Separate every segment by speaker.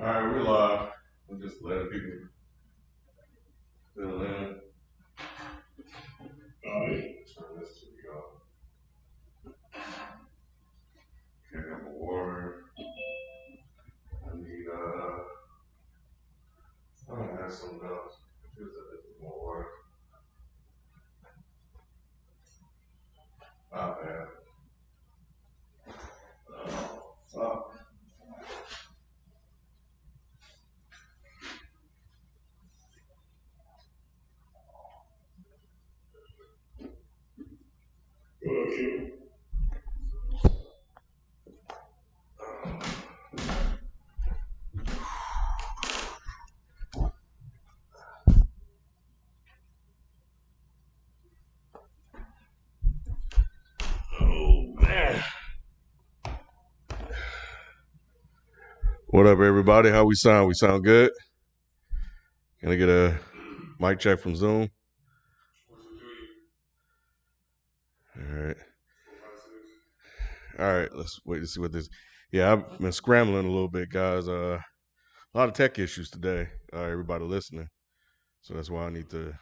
Speaker 1: All right, we're live. We're just letting people fill in. Turn this to be off. Okay, I'm a water. I need I'm gonna add something else. Just a bit more water. Oh man. Oh fuck. Oh man. What up, everybody? How we sound? We sound good? Can I get a mic check from Zoom? All right. Let's wait to see what this. Yeah, I've been scrambling a little bit, guys. A lot of tech issues today. Everybody listening, so that's why I need to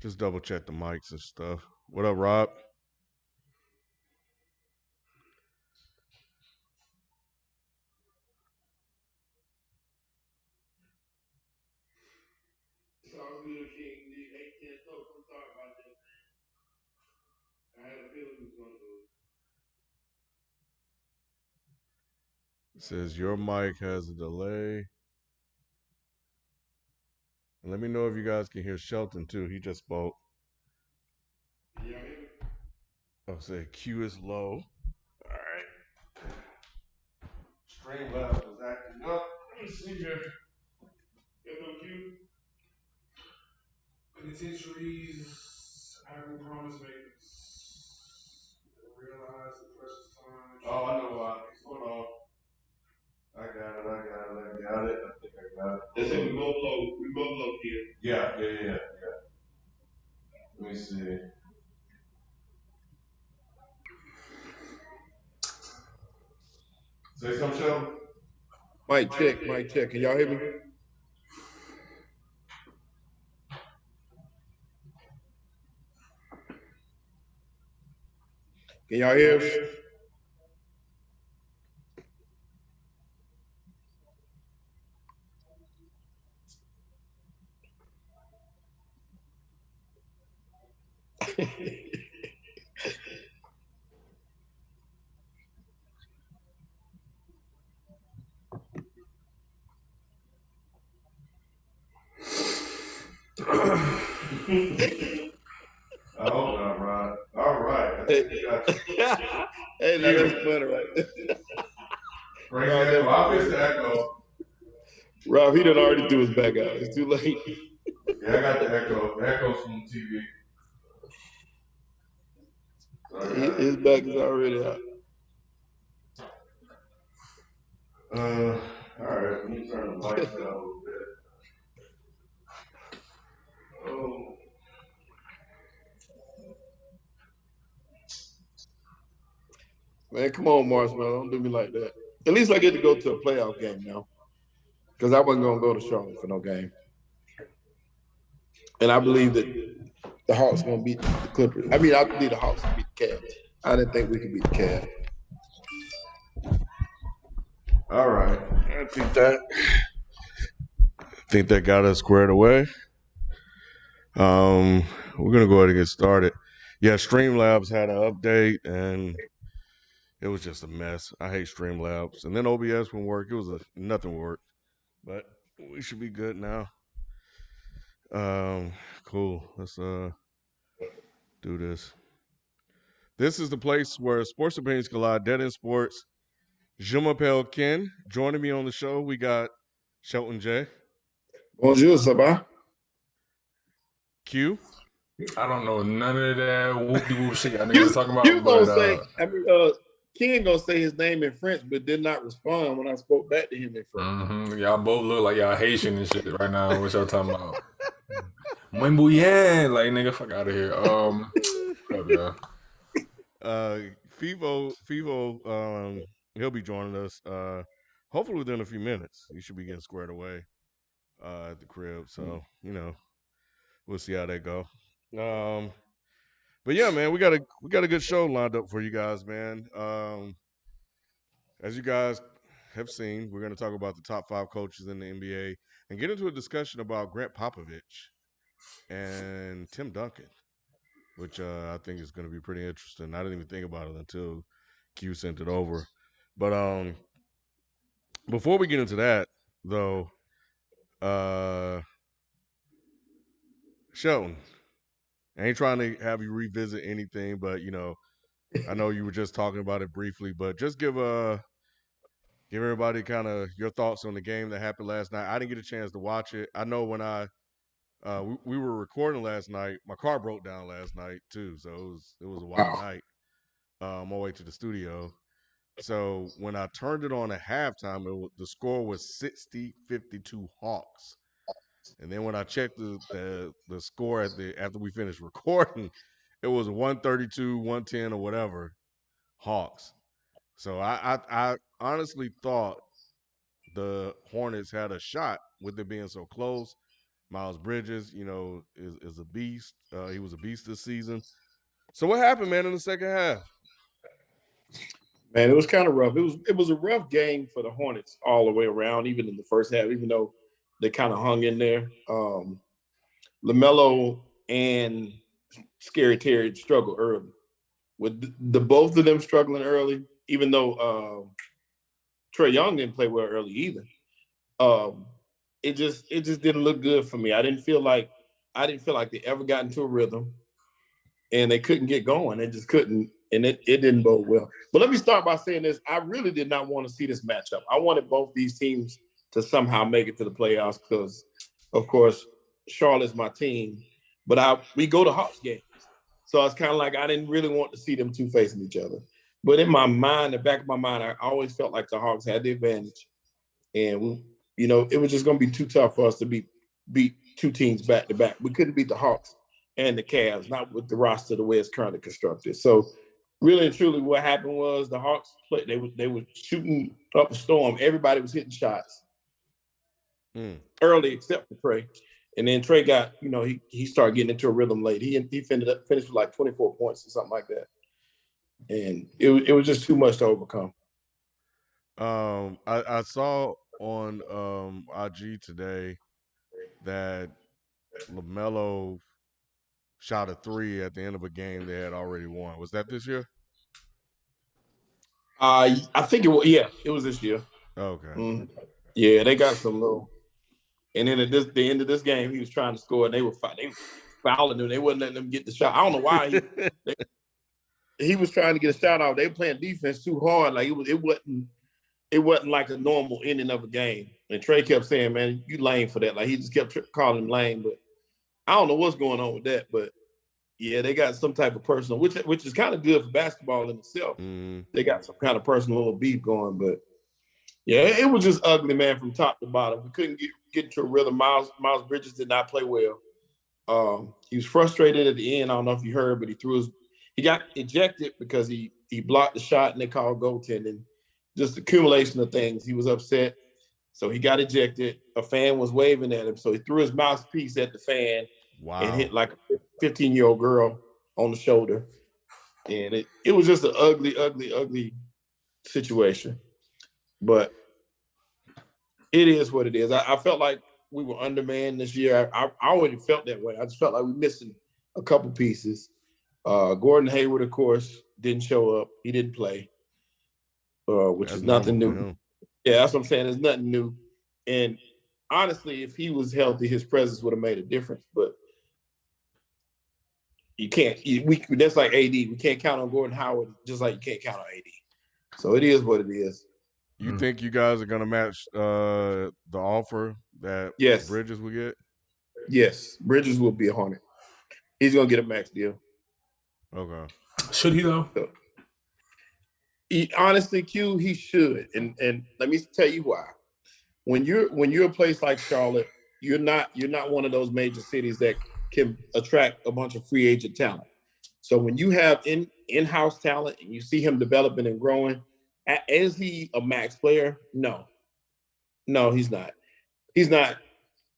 Speaker 1: just double check the mics and stuff. What up, Rob? It says your mic has a delay. And let me know if you guys can hear Shelton too. He just spoke. I'll say Q is low. All right. Streamlabs is acting up. Let me see here. Get no Q. Penitentiaries, having promise makers realize the precious time. Oh, I know why. Hold on. I got it. I think I got it. They said we both low here. Yeah. Let me see. Say something, Sheldon.
Speaker 2: Mic check. Can y'all hear me? Can y'all hear us?
Speaker 1: I hope not, Rod. All right.
Speaker 2: Hey, now that's funny, right?
Speaker 1: Crazy echo. I'll fix the echo.
Speaker 2: Rob, he done already threw his back out. It's too late.
Speaker 1: Yeah, I got the echo. The echo's from the TV.
Speaker 2: His back is already out.
Speaker 1: All right. Let me turn the lights down a little bit. Oh.
Speaker 2: Man, come on, Marshmallow. Don't do me like that. At least I get to go to a playoff game now. Because I wasn't going to go to Charlotte for no game. And I believe that the Hawks going to beat the Clippers. I mean, I believe the Hawks beat the Cavs. I didn't think we could beat the Cavs.
Speaker 1: All right. I think that got us squared away. We're gonna go ahead and get started. Yeah, Streamlabs had an update and it was just a mess. I hate Streamlabs. And then OBS wouldn't work. It was nothing worked. But we should be good now. Cool. Let's do this. This is the place where sports opinions collide. Dead in Sports. Je m'appelle Ken. Joining me on the show, we got Shelton J.
Speaker 2: Bonjour, ça va?
Speaker 1: Q.
Speaker 3: I don't know none of that whoop-de-whoop shit y'all niggas talking about.
Speaker 2: You gonna say, Ken gonna say his name in French, but did not respond when I spoke back to him in French.
Speaker 3: Y'all both look like y'all Haitian and shit right now. What y'all talking about? Muy bien, like nigga, fuck out of here. What up, y'all?
Speaker 1: Fivo, he'll be joining us.
Speaker 4: hopefully within a few minutes, he should be getting squared away at the crib. So we'll see how that go. But yeah, man, we got a good show lined up for you guys, man. As you guys have seen, we're going to talk about the top 5 coaches in the NBA and get into a discussion about Grant Popovich and Tim Duncan, which I think is going to be pretty interesting. I didn't even think about it until Q sent it over. But before we get into that, though, Shelton, I ain't trying to have you revisit anything, but I know you were just talking about it briefly, but just give everybody kind of your thoughts on the game that happened last night. I didn't get a chance to watch it. I know when we were recording last night, my car broke down last night too, so it was a wild night on my way to the studio. So when I turned it on at halftime, the score was 60-52 Hawks. And then when I checked the score after we finished recording, it was 132, 110 or whatever Hawks. So I honestly thought the Hornets had a shot with it being so close. Miles Bridges, is a beast. He was a beast this season. So what happened, man, in the second half?
Speaker 2: Man, it was kind of rough. It was a rough game for the Hornets all the way around, even in the first half, even though they kind of hung in there. LaMelo and Scary Terry struggled early. With the both of them struggling early, even though Trae Young didn't play well early either. It just didn't look good for me. I didn't feel like they ever got into a rhythm, and they couldn't get going. They just couldn't, and it didn't bode well. But let me start by saying this: I really did not want to see this matchup. I wanted both these teams to somehow make it to the playoffs because, of course, Charlotte's my team. But we go to Hawks games, so it's kind of like I didn't really want to see them two facing each other. But in my mind, the back of my mind, I always felt like the Hawks had the advantage, and it was just going to be too tough for us to beat two teams back to back. We couldn't beat the Hawks and the Cavs, not with the roster the way it's currently constructed. So, really and truly, what happened was the Hawks played. They were shooting up a storm. Everybody was hitting shots early, except for Trae. And then Trae got, he started getting into a rhythm late. He finished with like 24 points or something like that. And it was just too much to overcome.
Speaker 4: I saw on IG today that LaMelo shot a 3 at the end of a game they had already won. Was that this year?
Speaker 2: I think it was. Yeah, it was this year.
Speaker 4: Okay.
Speaker 2: Yeah, they got some little. And then at the end of this game, he was trying to score, and they were fouling him. They wouldn't letting him get the shot. I don't know why he was trying to get a shot off. They were playing defense too hard. Like it wasn't like a normal ending of a game. And Trae kept saying, "Man, you lame for that." Like he just kept calling him lame. But I don't know what's going on with that. But yeah, they got some type of personal, which is kind of good for basketball in itself. They got some kind of personal little beef going, but. Yeah, it was just ugly, man, from top to bottom. We couldn't get into a rhythm. Miles Bridges did not play well. He was frustrated at the end. I don't know if you heard, but he got ejected because he blocked the shot and they called goaltending. Just accumulation of things. He was upset, so he got ejected. A fan was waving at him, so he threw his mouthpiece at the fan and hit like a 15-year-old girl on the shoulder. And it was just an ugly, ugly, ugly situation. But it is what it is. I felt like we were undermanned this year. I already felt that way. I just felt like we were missing a couple pieces. Gordon Hayward, of course, didn't show up. He didn't play, which is nothing new. Yeah, that's what I'm saying. There's nothing new. And honestly, if he was healthy, his presence would have made a difference. But you can't. That's like AD. We can't count on Gordon Howard just like you can't count on AD. So it is what it is.
Speaker 4: You think you guys are going to match the offer that Bridges will get?
Speaker 2: Yes, Bridges will be a Hornet. He's going to get a max deal.
Speaker 4: Okay.
Speaker 3: Should he though?
Speaker 2: Honestly, Q, he should. And let me tell you why. When you're a place like Charlotte, you're not one of those major cities that can attract a bunch of free agent talent. So when you have in-house talent and you see him developing and growing, is he a max player? No. No, he's not. He's not.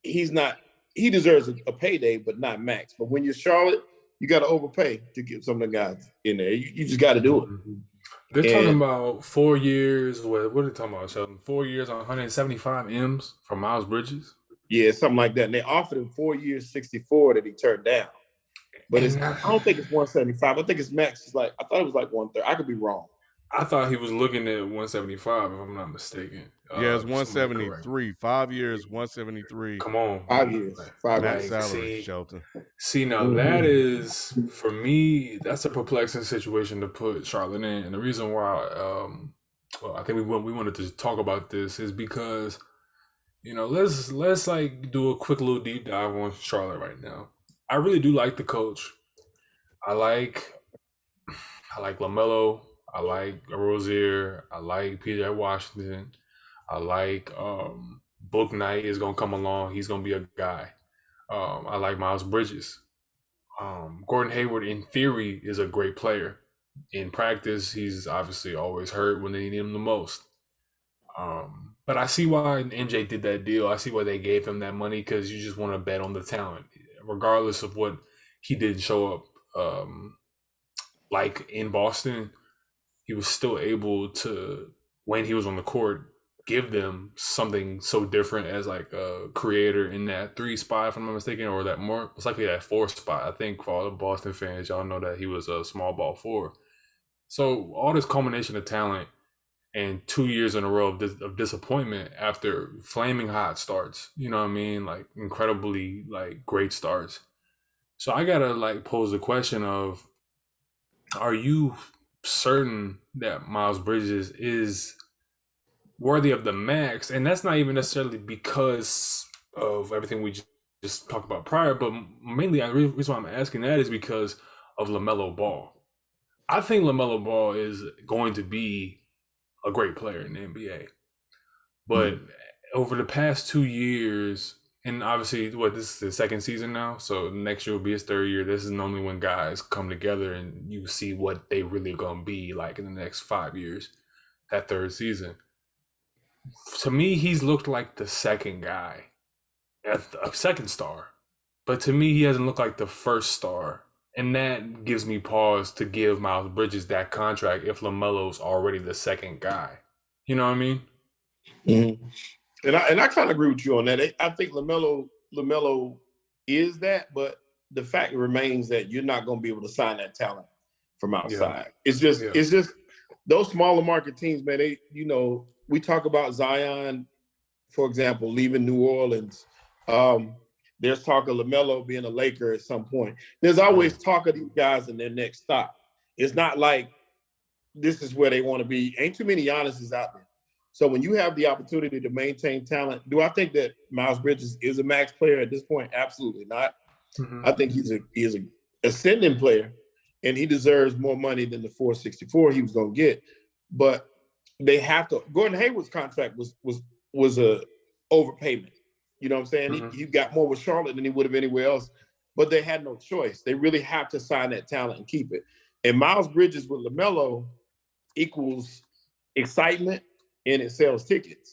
Speaker 2: He's not. He deserves a payday, but not max. But when you're Charlotte, you got to overpay to get some of the guys in there. You just got to do it.
Speaker 3: They're talking about 4 years. What are they talking about, Sheldon? 4 years on 175 M's for Miles Bridges?
Speaker 2: Yeah, something like that. And they offered him 4 years, 64 that he turned down. But I don't think it's 175. I think it's max. It's like I thought it was like 130. I could be wrong.
Speaker 3: I thought he was looking at 175, if I'm not mistaken.
Speaker 4: Yeah, it's 173. 5 years, 173.
Speaker 3: Come on.
Speaker 2: 5 years. 5
Speaker 4: Max
Speaker 2: years.
Speaker 4: salary, Shelton.
Speaker 3: See, now that is, for me, that's a perplexing situation to put Charlotte in. And the reason why, I think we wanted to talk about this is because, let's like do a quick little deep dive on Charlotte right now. I really do like the coach. I like LaMelo. I like Rozier. I like PJ Washington. I like Book Knight is gonna come along. He's gonna be a guy. I like Miles Bridges. Gordon Hayward, in theory, is a great player. In practice, he's obviously always hurt when they need him the most. But I see why MJ did that deal. I see why they gave him that money, because you just want to bet on the talent, regardless of what he didn't show up. Like in Boston, he was still able to, when he was on the court, give them something so different as like a creator in that 3 spot, if I'm not mistaken, or that more, it's likely that 4 spot. I think for all the Boston fans, y'all know that he was a small ball 4. So all this culmination of talent and 2 years in a row of disappointment after flaming hot starts, you know what I mean? Like incredibly like great starts. So I gotta like pose the question of, are you certain that Miles Bridges is worthy of the max? And that's not even necessarily because of everything we just talked about prior, but mainly the reason why I'm asking that is because of LaMelo Ball. I think LaMelo Ball is going to be a great player in the NBA. But over the past 2 years, and obviously, this is the second season now, so next year will be his 3rd year. This is normally when guys come together and you see what they really are going to be like in the next 5 years, that 3rd season. To me, he's looked like the second guy, a second star. But to me, he hasn't looked like the first star. And that gives me pause to give Miles Bridges that contract if LaMelo's already the second guy. You know what I mean?
Speaker 2: Mm-hmm. And I kind of agree with you on that. I think LaMelo is that, but the fact remains that you're not going to be able to sign that talent from outside. Yeah. It's just those smaller market teams, man. We talk about Zion, for example, leaving New Orleans. There's talk of LaMelo being a Laker at some point. There's always talk of these guys in their next stop. It's not like this is where they want to be. Ain't too many Giannis's out there. So when you have the opportunity to maintain talent, do I think that Miles Bridges is a max player at this point? Absolutely not. Mm-hmm. I think he's an ascending player, and he deserves more money than the $464 he was going to get. But they have to. Gordon Hayward's contract was a overpayment. You know what I'm saying? Mm-hmm. He got more with Charlotte than he would have anywhere else. But they had no choice. They really have to sign that talent and keep it. And Miles Bridges with LaMelo equals excitement. And it sells tickets.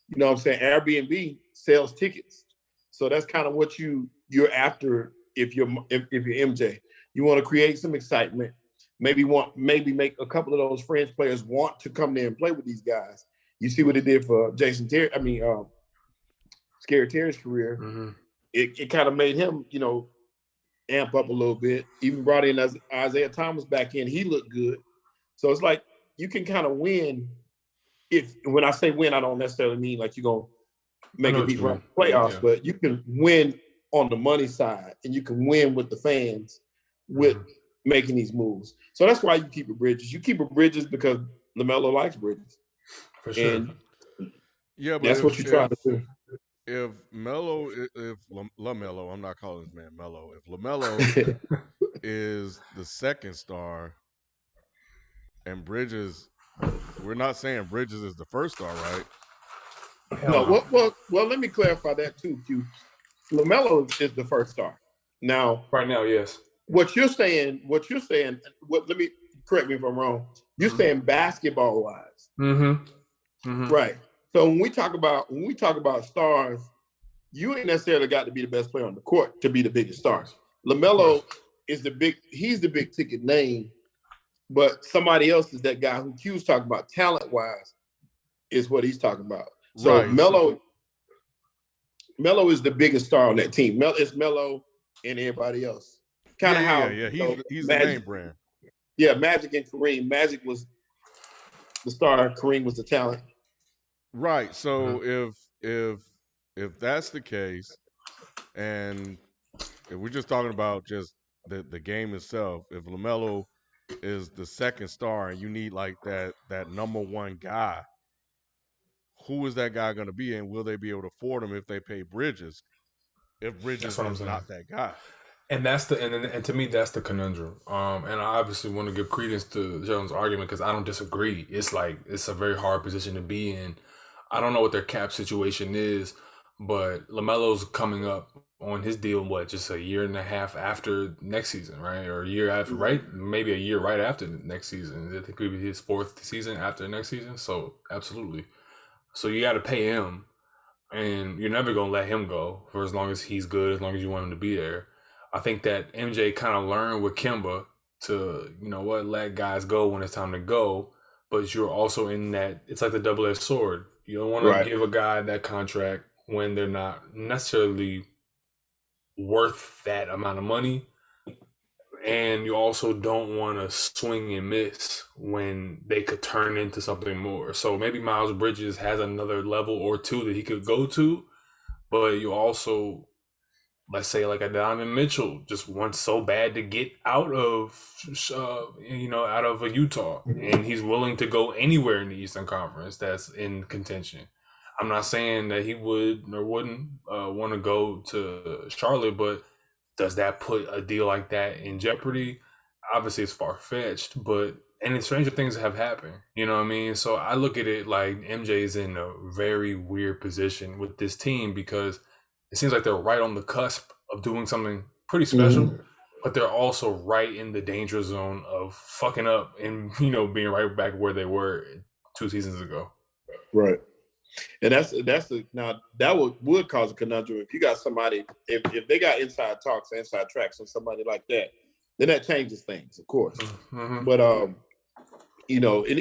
Speaker 2: You know what I'm saying? Airbnb sells tickets. So that's kind of what you're after if you're MJ. You want to create some excitement. Maybe make a couple of those fringe players want to come there and play with these guys. You see what it did for Scary Terry's career. Mm-hmm. It kind of made him, amp up a little bit. Even brought in Isaiah Thomas back in. He looked good. So it's like you can kind of win. When I say win, I don't necessarily mean like you're going to make a deep run playoffs, but you can win on the money side and you can win with the fans with making these moves. So that's why you keep it Bridges. You keep it Bridges because LaMelo likes Bridges.
Speaker 3: For sure.
Speaker 2: And but that's what you're trying to do.
Speaker 4: If LaMelo, I'm not calling this man Melo. If LaMelo is the second star and Bridges, we're not saying Bridges is the first star, right?
Speaker 2: No. Well, let me clarify that too, Q. LaMelo is the first star. Now,
Speaker 3: right now, yes.
Speaker 2: What you're saying, let me correct me if I'm wrong. You're saying basketball wise.
Speaker 3: Mm-hmm. Mm-hmm.
Speaker 2: Right. So when we talk about stars, you ain't necessarily got to be the best player on the court to be the biggest star. LaMelo is he's the big ticket name, but somebody else is that guy who Q's talking about talent wise is what he's talking about. So right. Melo is the biggest star on that team. It's Melo and everybody else. Kind of how
Speaker 4: he's the name brand.
Speaker 2: Yeah, Magic and Kareem. Magic was the star. Kareem was the talent.
Speaker 4: Right. So if that's the case, and if we're just talking about just the game itself, if LaMelo is the second star and you need like that number one guy, who is that guy going to be, and will they be able to afford him if they pay Bridges? If Bridges is not that guy.
Speaker 3: And that's and to me that's the conundrum. And I obviously want to give credence to Jones' argument because I don't disagree. It's like it's a very hard position to be in. I don't know what their cap situation is, but LaMelo's coming up on his deal, just a year and a half after next season, right? Or a year after, right? Maybe a year right after next season. I think it would be his fourth season after next season. So absolutely. So you got to pay him, and you're never going to let him go for as long as he's good, as long as you want him to be there. I think that MJ kind of learned with Kemba to, let guys go when it's time to go, but you're also in that, it's like the double-edged sword. You don't want to give a guy that contract when they're not necessarily worth that amount of money. And you also don't want to swing and miss when they could turn into something more. So maybe Miles Bridges has another level or two that he could go to, but you also, let's say like a Donovan Mitchell, just wants so bad to get out of Utah, and he's willing to go anywhere in the Eastern Conference that's in contention. I'm not saying that he would or wouldn't want to go to Charlotte, but does that put a deal like that in jeopardy? Obviously, it's far-fetched, and stranger things have happened. You know what I mean? So I look at it like MJ is in a very weird position with this team because it seems like they're right on the cusp of doing something pretty special, but they're also right in the danger zone of fucking up and, being right back where they were 2 seasons ago.
Speaker 2: Right. And that would cause a conundrum if you got somebody, if they got inside talks, inside tracks, and somebody like that, then that changes things, of course. Mm-hmm. But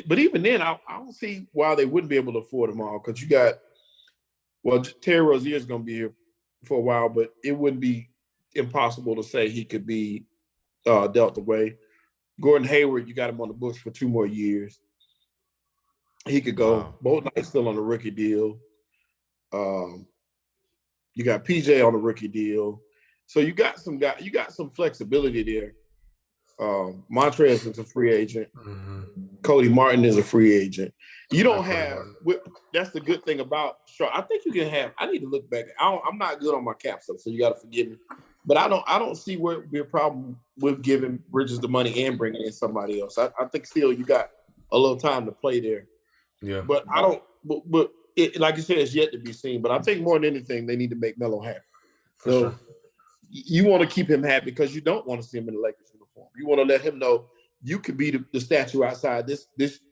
Speaker 2: but even then, I don't see why they wouldn't be able to afford them all because you got, Terry Rozier is going to be here for a while, but it wouldn't be impossible to say he could be dealt away. Gordon Hayward, you got him on the books for 2 more years. He could go. Wow. Both Knight's still on the rookie deal. You got PJ on the rookie deal. So you got some flexibility there. Montrez is a free agent. Mm-hmm. Cody Martin is a free agent. You don't have – that's the good thing about Charlotte. I think you can have – I need to look back. I'm not good on my cap stuff, so you got to forgive me. But I don't see where would be a problem with giving Bridges the money and bringing in somebody else. I think still you got a little time to play there.
Speaker 3: Yeah.
Speaker 2: But I don't – but it, like you said, it's yet to be seen. But I think more than anything, they need to make Melo happy. So you want to keep him happy because you don't want to see him in the Lakers uniform. You want to let him know you could be the statue outside this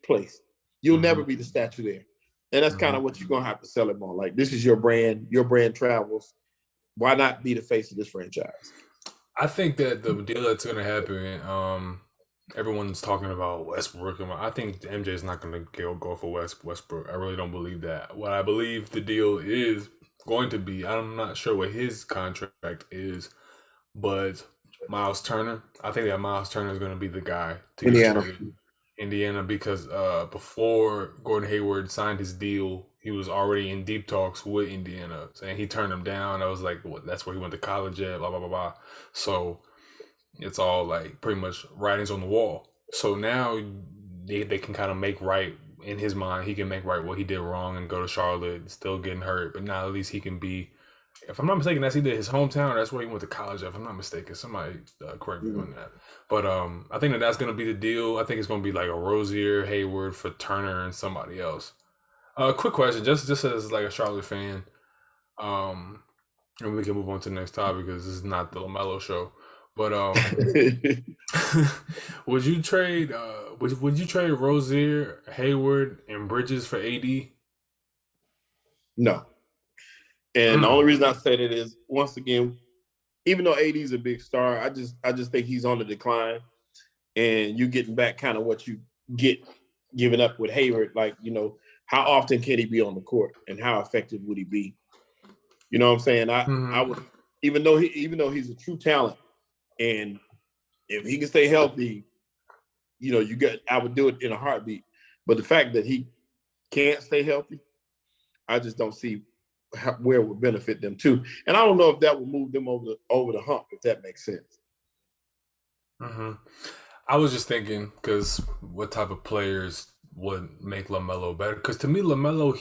Speaker 2: place. You'll never be the statue there. And that's kind of what you're going to have to sell him on. Like, this is your brand. Your brand travels. Why not be the face of this franchise?
Speaker 3: I think that the deal that's going to happen, everyone's talking about Westbrook. I think MJ is not going to go for Westbrook. I really don't believe that. What I believe the deal is going to be, I'm not sure what his contract is, but Miles Turner. I think that Miles Turner is going to be the guy to Indiana because before Gordon Hayward signed his deal, he was already in deep talks with Indiana, saying he turned him down. I was like, that's where he went to college at, blah, blah, blah, blah. So it's all like pretty much writings on the wall. So now they can kind of make right in his mind. He can make right what he did wrong and go to Charlotte, still getting hurt. But now at least he can be, if I'm not mistaken, that's either his hometown or that's where he went to college at. If I'm not mistaken, somebody correct me on that. But I think that's going to be the deal. I think it's going to be like a Rozier, Hayward for Turner and somebody else. Quick question, just as like a Charlotte fan, and we can move on to the next topic because this is not the LaMelo show. But would you trade Rozier, Hayward, and Bridges for AD?
Speaker 2: No. And the only reason I say that is, once again, even though AD is a big star, I just think he's on the decline, and you're getting back kind of what you get giving up with Hayward. Like, how often can he be on the court, and how effective would he be? You know what I'm saying? I would, even though he's a true talent, and if he can stay healthy, I would do it in a heartbeat. But the fact that he can't stay healthy, I just don't see where it would benefit them too. And I don't know if that would move them over the hump, if that makes sense.
Speaker 3: I was just thinking, because what type of players would make LaMelo better? Because to me, LaMelo,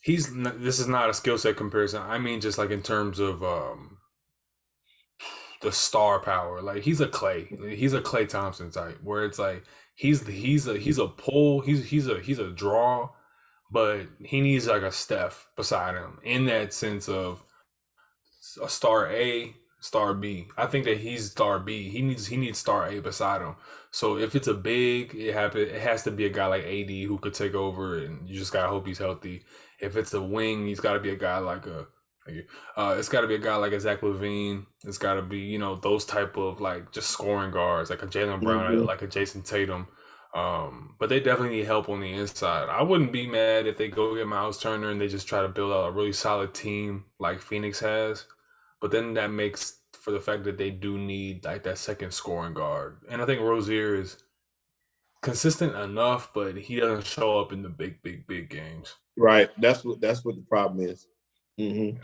Speaker 3: this is not a skill set comparison. I mean, just like in terms of the star power. Like, he's a Klay Thompson type, where it's like he's a pull, he's a draw, but he needs like a Steph beside him in that sense of a star A, star B. I think that he's star B. He needs star A beside him. So if it's a big, it has to be a guy like AD who could take over, and you just gotta hope he's healthy. If it's a wing, he's got to be a guy like it's got to be a guy like a Zach LaVine. It's got to be, those type of like just scoring guards, like a Jaylen Brown, like a Jason Tatum. But they definitely need help on the inside. I wouldn't be mad if they go get Miles Turner and they just try to build out a really solid team like Phoenix has. But then that makes for the fact that they do need like that second scoring guard. And I think Rozier is consistent enough, but he doesn't show up in the big games.
Speaker 2: Right. That's what the problem is. And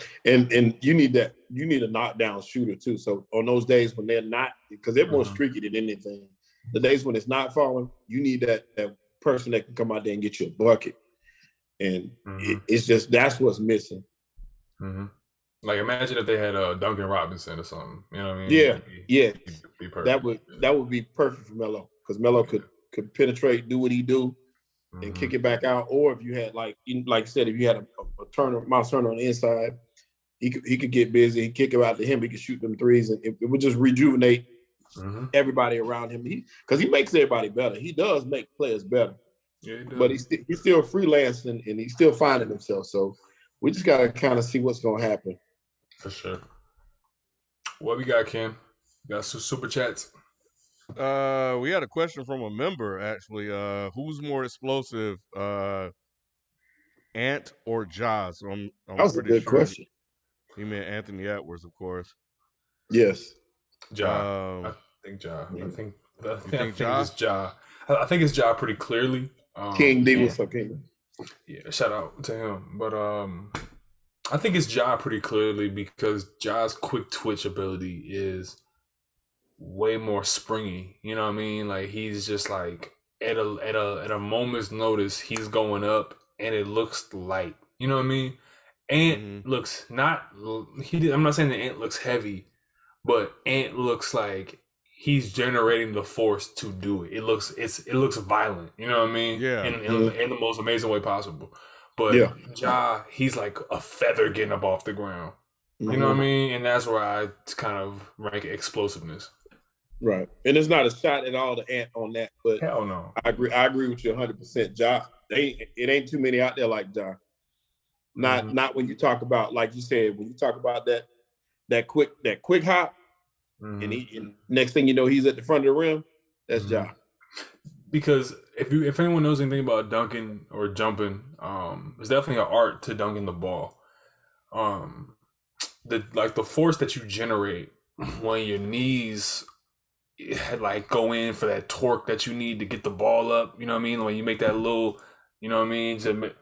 Speaker 2: you need a knockdown shooter too. So on those days when they're not, because they're more streaky than anything, the days when it's not falling, you need that person that can come out there and get you a bucket. And it's just, that's what's missing.
Speaker 3: Like, imagine if they had Duncan Robinson or something. You know what I mean?
Speaker 2: Yeah. Be perfect. That would be perfect for Melo, because Melo could penetrate, do what he do, and kick it back out. Or if you had like you said, if you had a Miles Turner on the inside, he could get busy. He'd kick it out to him. He could shoot them threes, and it would just rejuvenate everybody around him. Because he makes everybody better. He does make players better. Yeah, he does. But he's still freelancing, and he's still finding himself. So we just got to kind of see what's going to happen.
Speaker 3: For sure. What we got, Ken? We got some super chats.
Speaker 4: We had a question from a member, actually. Who's more explosive, Ant or Ja? So I'm
Speaker 2: that was pretty a good question.
Speaker 4: He meant Anthony Edwards, of course.
Speaker 2: Yes.
Speaker 3: Ja. I think Ja. I think it's Ja. I think it's Ja pretty clearly.
Speaker 2: King D, what's up, King?
Speaker 3: Yeah, shout out to him. But I think it's Ja pretty clearly, because Ja's quick twitch ability is way more springy. You know what I mean? Like, he's just like at a moment's notice, he's going up and it looks light. You know what I mean? Ant looks I'm not saying the Ant looks heavy, but Ant looks like he's generating the force to do it. It looks violent. You know what I mean?
Speaker 4: Yeah.
Speaker 3: In the most amazing way possible. But Ja, he's like a feather getting up off the ground. You know what I mean? And that's where I kind of rank explosiveness.
Speaker 2: Right. And it's not a shot at all to Ant on that, but
Speaker 3: hell no.
Speaker 2: I agree with you 100%. Ja, it ain't too many out there like Ja. Not when you talk about, like you said, when you talk about that quick hop, and next thing you know, he's at the front of the rim. That's Ja.
Speaker 3: Because if anyone knows anything about dunking or jumping, there's definitely an art to dunking the ball. The force that you generate when your knees like go in for that torque that you need to get the ball up. You know what I mean? When you make that little, you know what I mean?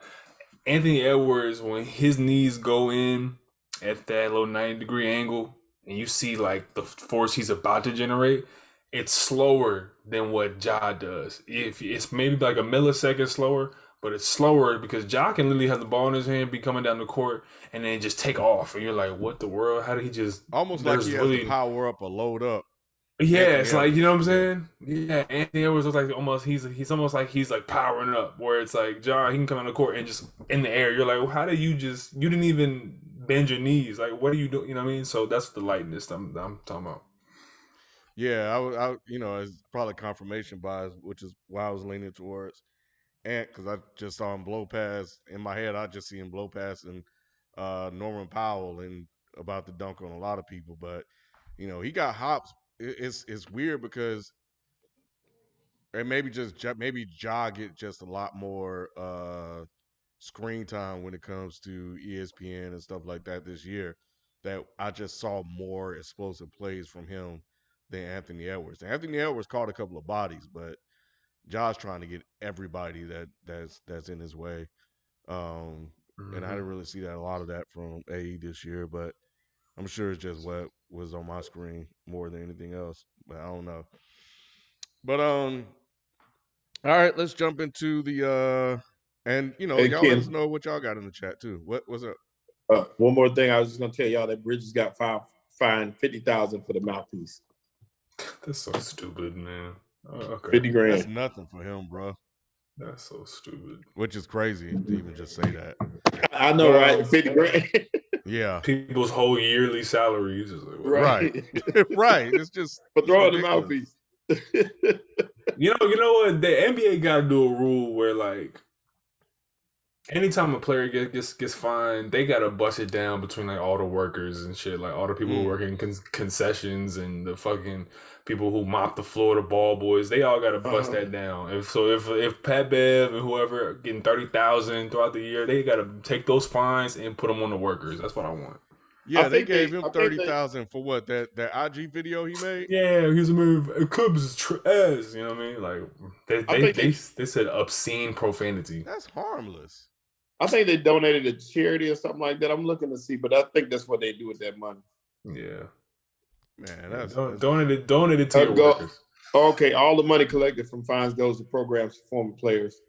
Speaker 3: Anthony Edwards, when his knees go in at that little 90-degree angle, and you see like the force he's about to generate, it's slower than what Ja does. If it's maybe like a millisecond slower, but it's slower because Ja can literally have the ball in his hand, be coming down the court, and then just take off. And you're like, what the world? How did he just...
Speaker 4: Almost like he has to power up or load up.
Speaker 3: Yeah, it's like, you know what I'm saying? Yeah, Anthony Edwards looks like he's almost like he's like powering up, where it's like Ja, he can come on the court and just in the air. You're like, well, how did you didn't even bend your knees? Like, what are you doing? You know what I mean? So that's the lightness I'm talking about.
Speaker 4: Yeah, I it's probably confirmation bias, which is why I was leaning towards Ant because I just saw him blow past. In my head, I just see him blow past and Norman Powell and about to dunk on a lot of people. But he got hops. It's weird because and maybe Ja get just a lot more screen time when it comes to ESPN and stuff like that this year. That I just saw more explosive plays from him than Anthony Edwards. Anthony Edwards caught a couple of bodies, but Ja's trying to get everybody that's in his way. And I didn't really see a lot of that from AE this year, but I'm sure it's just what was on my screen more than anything else. But I don't know. But all right, let's jump into the and
Speaker 2: Hey,
Speaker 4: y'all let us
Speaker 2: Ken,
Speaker 4: know what y'all got in the chat too. What's up?
Speaker 2: one more thing I was just gonna tell y'all that Bridges got fined $50,000 for the mouthpiece.
Speaker 3: That's so stupid, man. Okay.
Speaker 2: 50 grand.
Speaker 4: That's nothing for him, bro.
Speaker 3: That's so stupid.
Speaker 4: Which is crazy to even just say that.
Speaker 2: I know, right? 50 grand.
Speaker 4: Yeah.
Speaker 3: People's whole yearly salaries is like,
Speaker 4: Right. Right. It's just
Speaker 2: for throwing the
Speaker 4: ridiculous.
Speaker 2: mouthpiece.
Speaker 3: You know what? The NBA got to do a rule where, like, anytime a player gets fined, they got to bust it down between like all the workers and shit, like all the people who work in concessions and the fucking people who mop the floor, the ball boys. They all got to bust that down. If Pat Bev and whoever getting 30,000 throughout the year, they got to take those fines and put them on the workers. That's what I want.
Speaker 4: Yeah, they gave him 30,000 for what that IG video he made.
Speaker 3: Yeah, he's a move. Cubs is trash. You know what I mean? Like they said obscene profanity.
Speaker 4: That's harmless.
Speaker 2: I think they donated to charity or something like that. I'm looking to see, but I think that's what they do with that money.
Speaker 3: Yeah,
Speaker 4: man, that's
Speaker 3: donated to your workers.
Speaker 2: Okay, all the money collected from fines goes to programs for former players.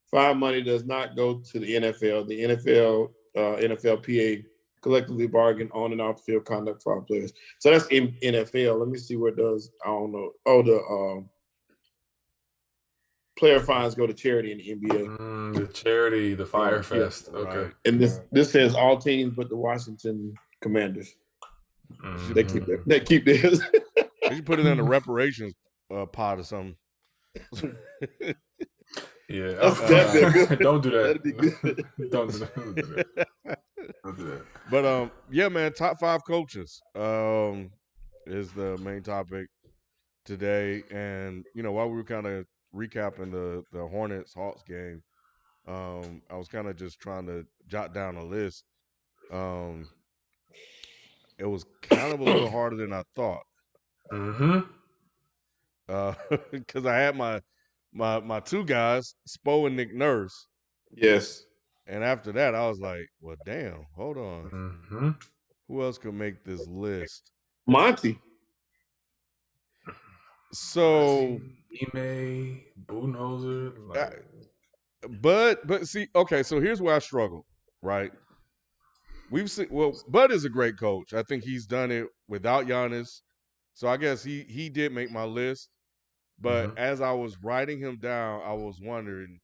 Speaker 2: Fine money does not go to the NFL. The NFL, NFLPA collectively bargain on and off the field conduct for our players. So that's in NFL. Let me see what does. I don't know. Oh, the player fines go to charity in the NBA.
Speaker 3: The charity, the Fire Fest. Yeah. Okay.
Speaker 2: Right. And this says all teams but the Washington Commanders. They keep this.
Speaker 4: They should put it in the reparations pot or something.
Speaker 3: Yeah.
Speaker 2: Good.
Speaker 3: Don't do that.
Speaker 2: That'd be good.
Speaker 3: Don't do that. Don't do that.
Speaker 4: But yeah, man, top 5 coaches is the main topic today. And while we were kind of recapping the Hornets Hawks game, I was kind of just trying to jot down a list. It was kind of a little harder than I thought. Because I had my two guys, Spo and Nick Nurse.
Speaker 2: Yes.
Speaker 4: And after that, I was like, well, damn, hold on. Who else could make this list?
Speaker 2: Monty.
Speaker 4: So
Speaker 3: Ime, Budenholzer.
Speaker 4: But see, okay, so here's where I struggle, right? We've seen Bud is a great coach. I think he's done it without Giannis. So I guess he did make my list. But as I was writing him down, I was wondering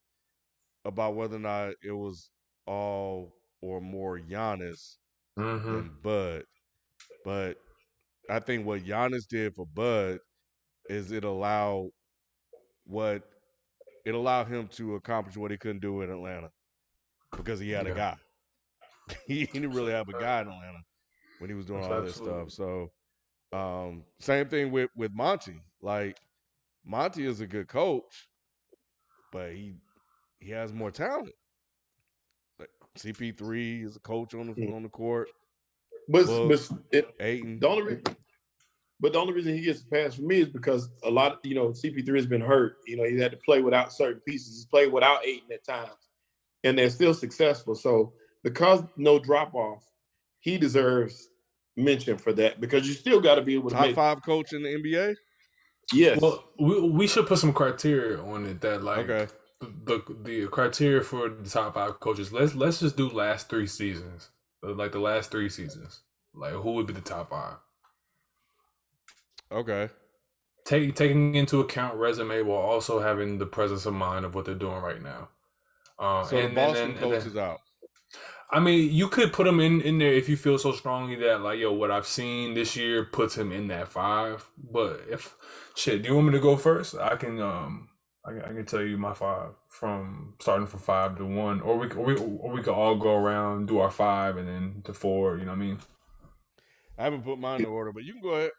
Speaker 4: about whether or not it was all or more Giannis than Bud. But I think what Giannis did for Bud is it allowed him to accomplish what he couldn't do in Atlanta because he had a guy. He didn't really have a guy in Atlanta when he was doing all this stuff. So same thing with Monty. Like, Monty is a good coach, but he has more talent. Like, CP3 is a coach on the court.
Speaker 2: But
Speaker 4: Ayton.
Speaker 2: The only reason he gets a pass for me is because a lot of, CP3 has been hurt. He had to play without certain pieces. He's played without Ayton at times, and they're still successful. So because no drop off, he deserves mention for that because you still got to be able to
Speaker 4: top 5 coach in the NBA.
Speaker 2: Yes.
Speaker 3: Well, we should put some criteria on it that the criteria for the top 5 coaches. Let's just do last 3 seasons, like the last 3 seasons. Like, who would be the top 5?
Speaker 4: Okay.
Speaker 3: Taking into account resume while also having the presence of mind of what they're doing right now.
Speaker 4: So the Boston coach is out.
Speaker 3: I mean, you could put him in there if you feel so strongly that, like, what I've seen this year puts him in that 5. But do you want me to go first? I can I can tell you my 5 from starting from 5 to 1, or we could all go around, do our 5 and then to 4. You know what I mean?
Speaker 4: I haven't put mine in order, but you can go ahead.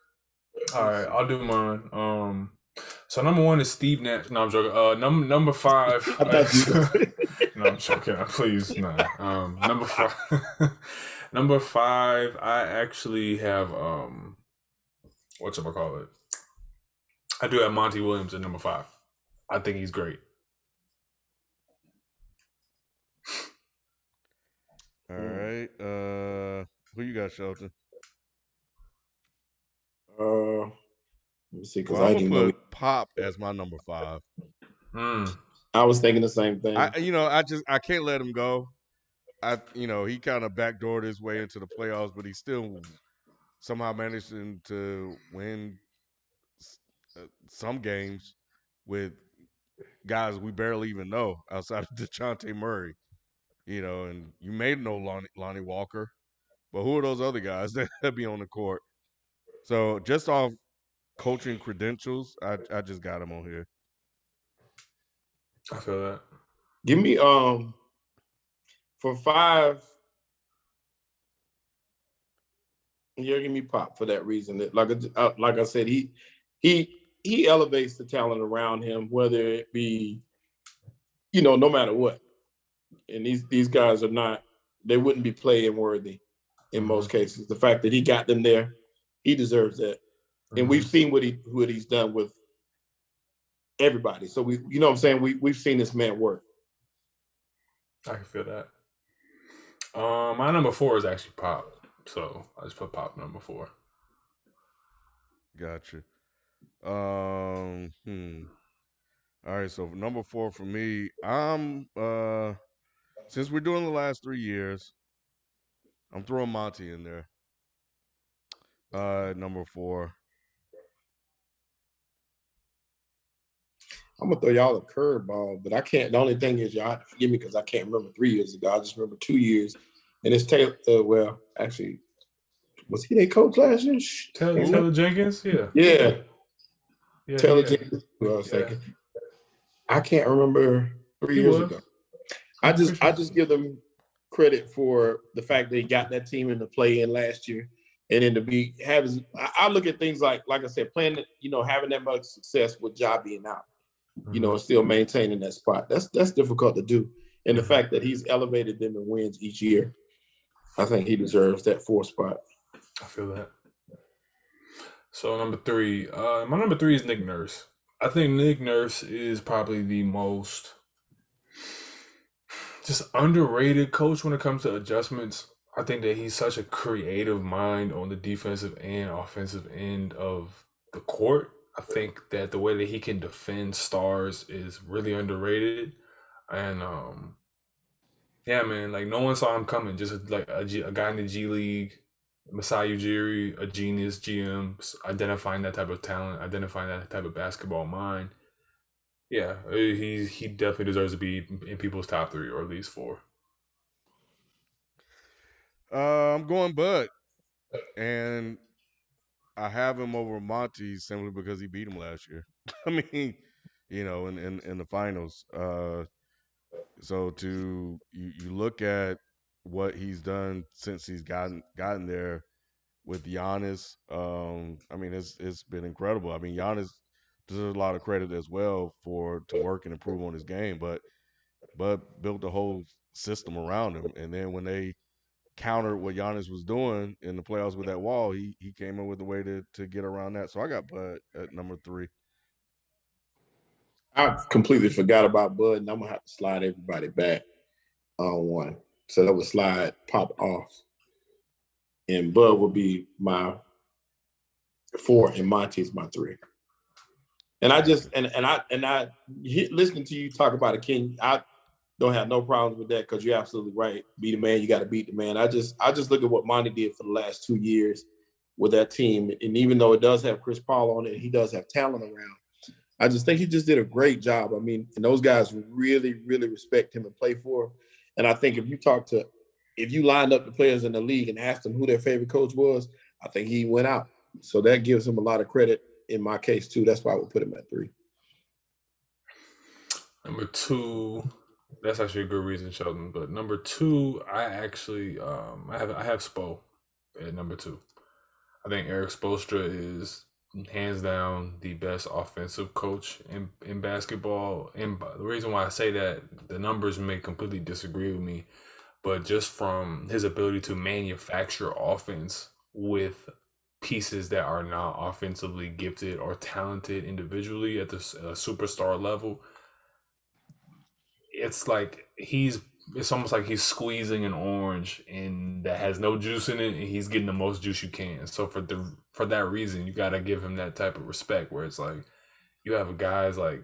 Speaker 3: All right, I'll do mine. So number 1 is Steve Nash. No, I'm joking. Number 5.
Speaker 2: I thought you.
Speaker 3: No, I'm joking. Please, no. Number 5. Number 5. I actually have whatchamacallit? I do have Monty Williams at number 5. I think he's great.
Speaker 4: All right. Who you got, Shelton?
Speaker 2: Let me see, because
Speaker 4: Well,
Speaker 2: I
Speaker 4: I'm
Speaker 2: didn't
Speaker 4: gonna
Speaker 2: know.
Speaker 4: put Pop as my number 5.
Speaker 2: I was thinking the same thing.
Speaker 4: I can't let him go. He kind of backdoored his way into the playoffs, but he still somehow managed to win some games with guys we barely even know outside of DeJounte Murray. And you may know Lonnie Walker, but who are those other guys that be on the court? So just off coaching credentials, I just got him on here.
Speaker 3: I feel that.
Speaker 2: Give me for 5. Yeah, give me Pop for that reason. Like I said, he elevates the talent around him, whether it be, no matter what. And these guys are not. They wouldn't be playing worthy in most cases. The fact that he got them there, he deserves that. And we've seen what he's done with everybody. So you know what I'm saying? We've seen this man work.
Speaker 3: I can feel that. My number 4 is actually Pop. So I just put Pop number 4.
Speaker 4: Gotcha. All right, so number 4 for me, I'm since we're doing the last 3 years, I'm throwing Monty in there. Number 4.
Speaker 2: I'm gonna throw y'all a curveball, but I can't. The only thing is, y'all have to forgive me because I can't remember 3 years ago. I just remember 2 years, and it's Taylor. Well, actually, was he their coach last year?
Speaker 3: Taylor Jenkins, yeah.
Speaker 2: Taylor Jenkins. Who I was thinking. I can't remember 3 years ago. I just give them credit for the fact that he got that team in the play-in last year, and then I look at things like I said, playing, having that much success with Ja being out. Still maintaining that spot. That's difficult to do. And the fact that he's elevated them in wins each year, I think he deserves that 4th spot.
Speaker 3: I feel that. So number 3, my number 3 is Nick Nurse. I think Nick Nurse is probably the most just underrated coach when it comes to adjustments. I think that he's such a creative mind on the defensive and offensive end of the court. I think that the way that he can defend stars is really underrated. And yeah, man, like no one saw him coming. Just like a guy in the G League, Masai Ujiri, a genius GM, identifying that type of talent, identifying that type of basketball mind. Yeah, he definitely deserves to be in people's top 3 or at least 4.
Speaker 4: I'm going Bud, and I have him over Monty simply because he beat him last year. I mean, in the finals. So you look at what he's done since he's gotten there with Giannis. I mean, it's been incredible. I mean, Giannis deserves a lot of credit as well to work and improve on his game, but built a whole system around him. And then when they countered what Giannis was doing in the playoffs with that wall, he came in with a way to get around that. So I got Bud at number 3.
Speaker 2: I completely forgot about Bud, and I'm gonna have to slide everybody back on 1. So that would slide Pop off, and Bud would be my 4, and Monty's my 3. And I just listening to you talk about it, Ken, I don't have no problems with that because you're absolutely right. Be the man, you got to beat the man. I just look at what Monty did for the last 2 years with that team, and even though it does have Chris Paul on it, he does have talent around. I just think he just did a great job. I mean, and those guys really, really respect him and play for him. And I think if you lined up the players in the league and asked them who their favorite coach was, I think he went out. So that gives him a lot of credit in my case too. That's why I would put him at 3.
Speaker 3: Number 2, that's actually a good reason, Sheldon. But number 2, I actually I have Spo at number 2. I think Eric Spoelstra is hands down the best offensive coach in basketball. And the reason why I say that, the numbers may completely disagree with me, but just from his ability to manufacture offense with pieces that are not offensively gifted or talented individually at the superstar level, it's like it's almost like he's squeezing an orange and that has no juice in it, and he's getting the most juice you can. So for that reason, you got to give him that type of respect, where it's like you have guys like,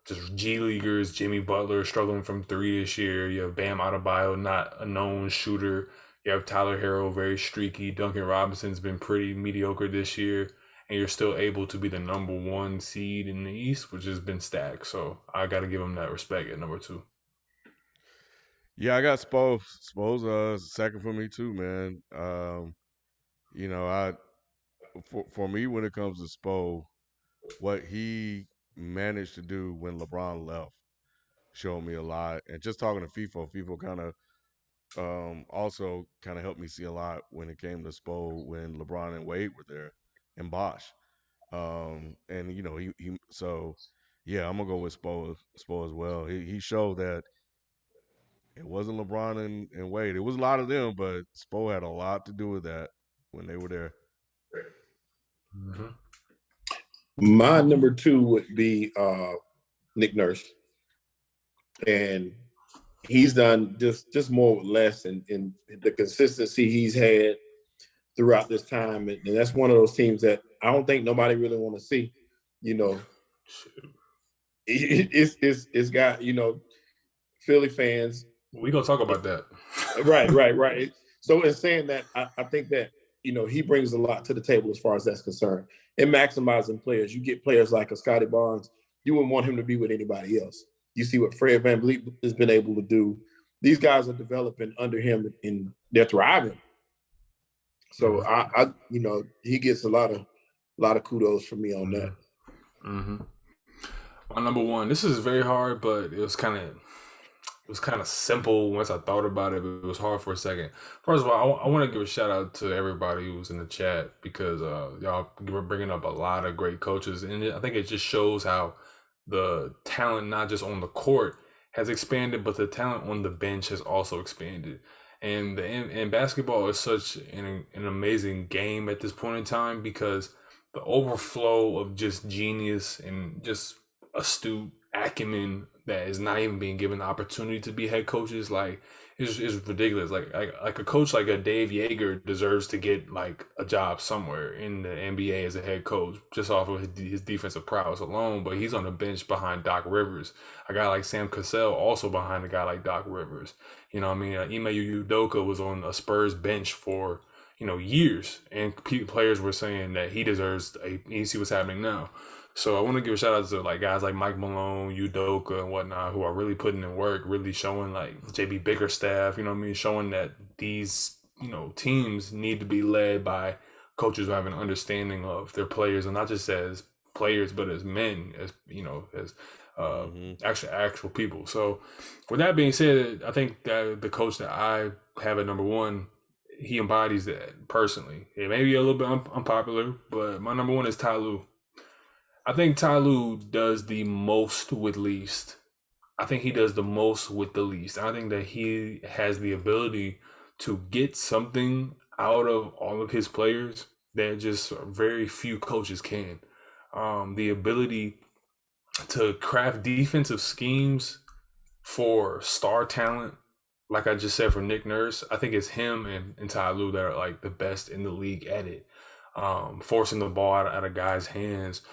Speaker 3: just G leaguers, Jimmy Butler struggling from 3 this year. You have Bam Adebayo, not a known shooter. You have Tyler Hero, very streaky. Duncan Robinson's been pretty mediocre this year, and you're still able to be the number 1 seed in the East, which has been stacked. So I got to give him that respect at number 2.
Speaker 4: Yeah, I got Spo. Spo's second for me too, man. I for me, when it comes to Spo, what he managed to do when LeBron left showed me a lot. And just talking to FIFO kind of also kind of helped me see a lot when it came to Spo when LeBron and Wade were there and Bosh. And he so yeah, I'm gonna go with Spo as well. He showed that it wasn't LeBron and Wade. It was a lot of them, but Spo had a lot to do with that when they were there.
Speaker 3: Mm-hmm.
Speaker 2: My number 2 would be Nick Nurse, and he's done just more with less, and the consistency he's had throughout this time, and that's one of those teams that I don't think nobody really want to see. It's got Philly fans.
Speaker 3: We gonna talk about that.
Speaker 2: Right. So in saying that, I think that he brings a lot to the table as far as that's concerned. In maximizing players, you get players like a Scotty Barnes. You wouldn't want him to be with anybody else. You see what Fred VanVleet has been able to do. These guys are developing under him, and they're thriving. So I he gets a lot of kudos from me on that.
Speaker 3: Mm-hmm. My number 1. This is very hard, but it was kind of simple once I thought about it, but it was hard for a second. First of all, I want to give a shout out to everybody who's in the chat, because y'all were bringing up a lot of great coaches, and I think it just shows how the talent, not just on the court, has expanded, but the talent on the bench has also expanded. And basketball is such an amazing game at this point in time, because the overflow of just genius and just astute acumen that is not even being given the opportunity to be head coaches, like, is ridiculous. Like a coach like a Dave Yeager deserves to get like a job somewhere in the NBA as a head coach, just off of his defensive prowess alone. But he's on the bench behind Doc Rivers. A guy like Sam Cassell also behind a guy like Doc Rivers. Ime Udoka was on a Spurs bench for years, and players were saying that he deserves you see what's happening now. So I want to give a shout out to like guys like Mike Malone, Udoka, and whatnot, who are really putting in work, really showing, like JB Bickerstaff, showing that these teams need to be led by coaches who have an understanding of their players, and not just as players, but as men, as actual people. So with that being said, I think that the coach that I have at number 1, he embodies that personally. It may be a little bit unpopular, but my number 1 is Ty Lue. I think Ty Lue does the most with least. I think he does the most with the least. I think that he has the ability to get something out of all of his players that just very few coaches can. The ability to craft defensive schemes for star talent, like I just said for Nick Nurse. I think it's him and Ty Lue that are like the best in the league at it. Forcing the ball out of guys' hands.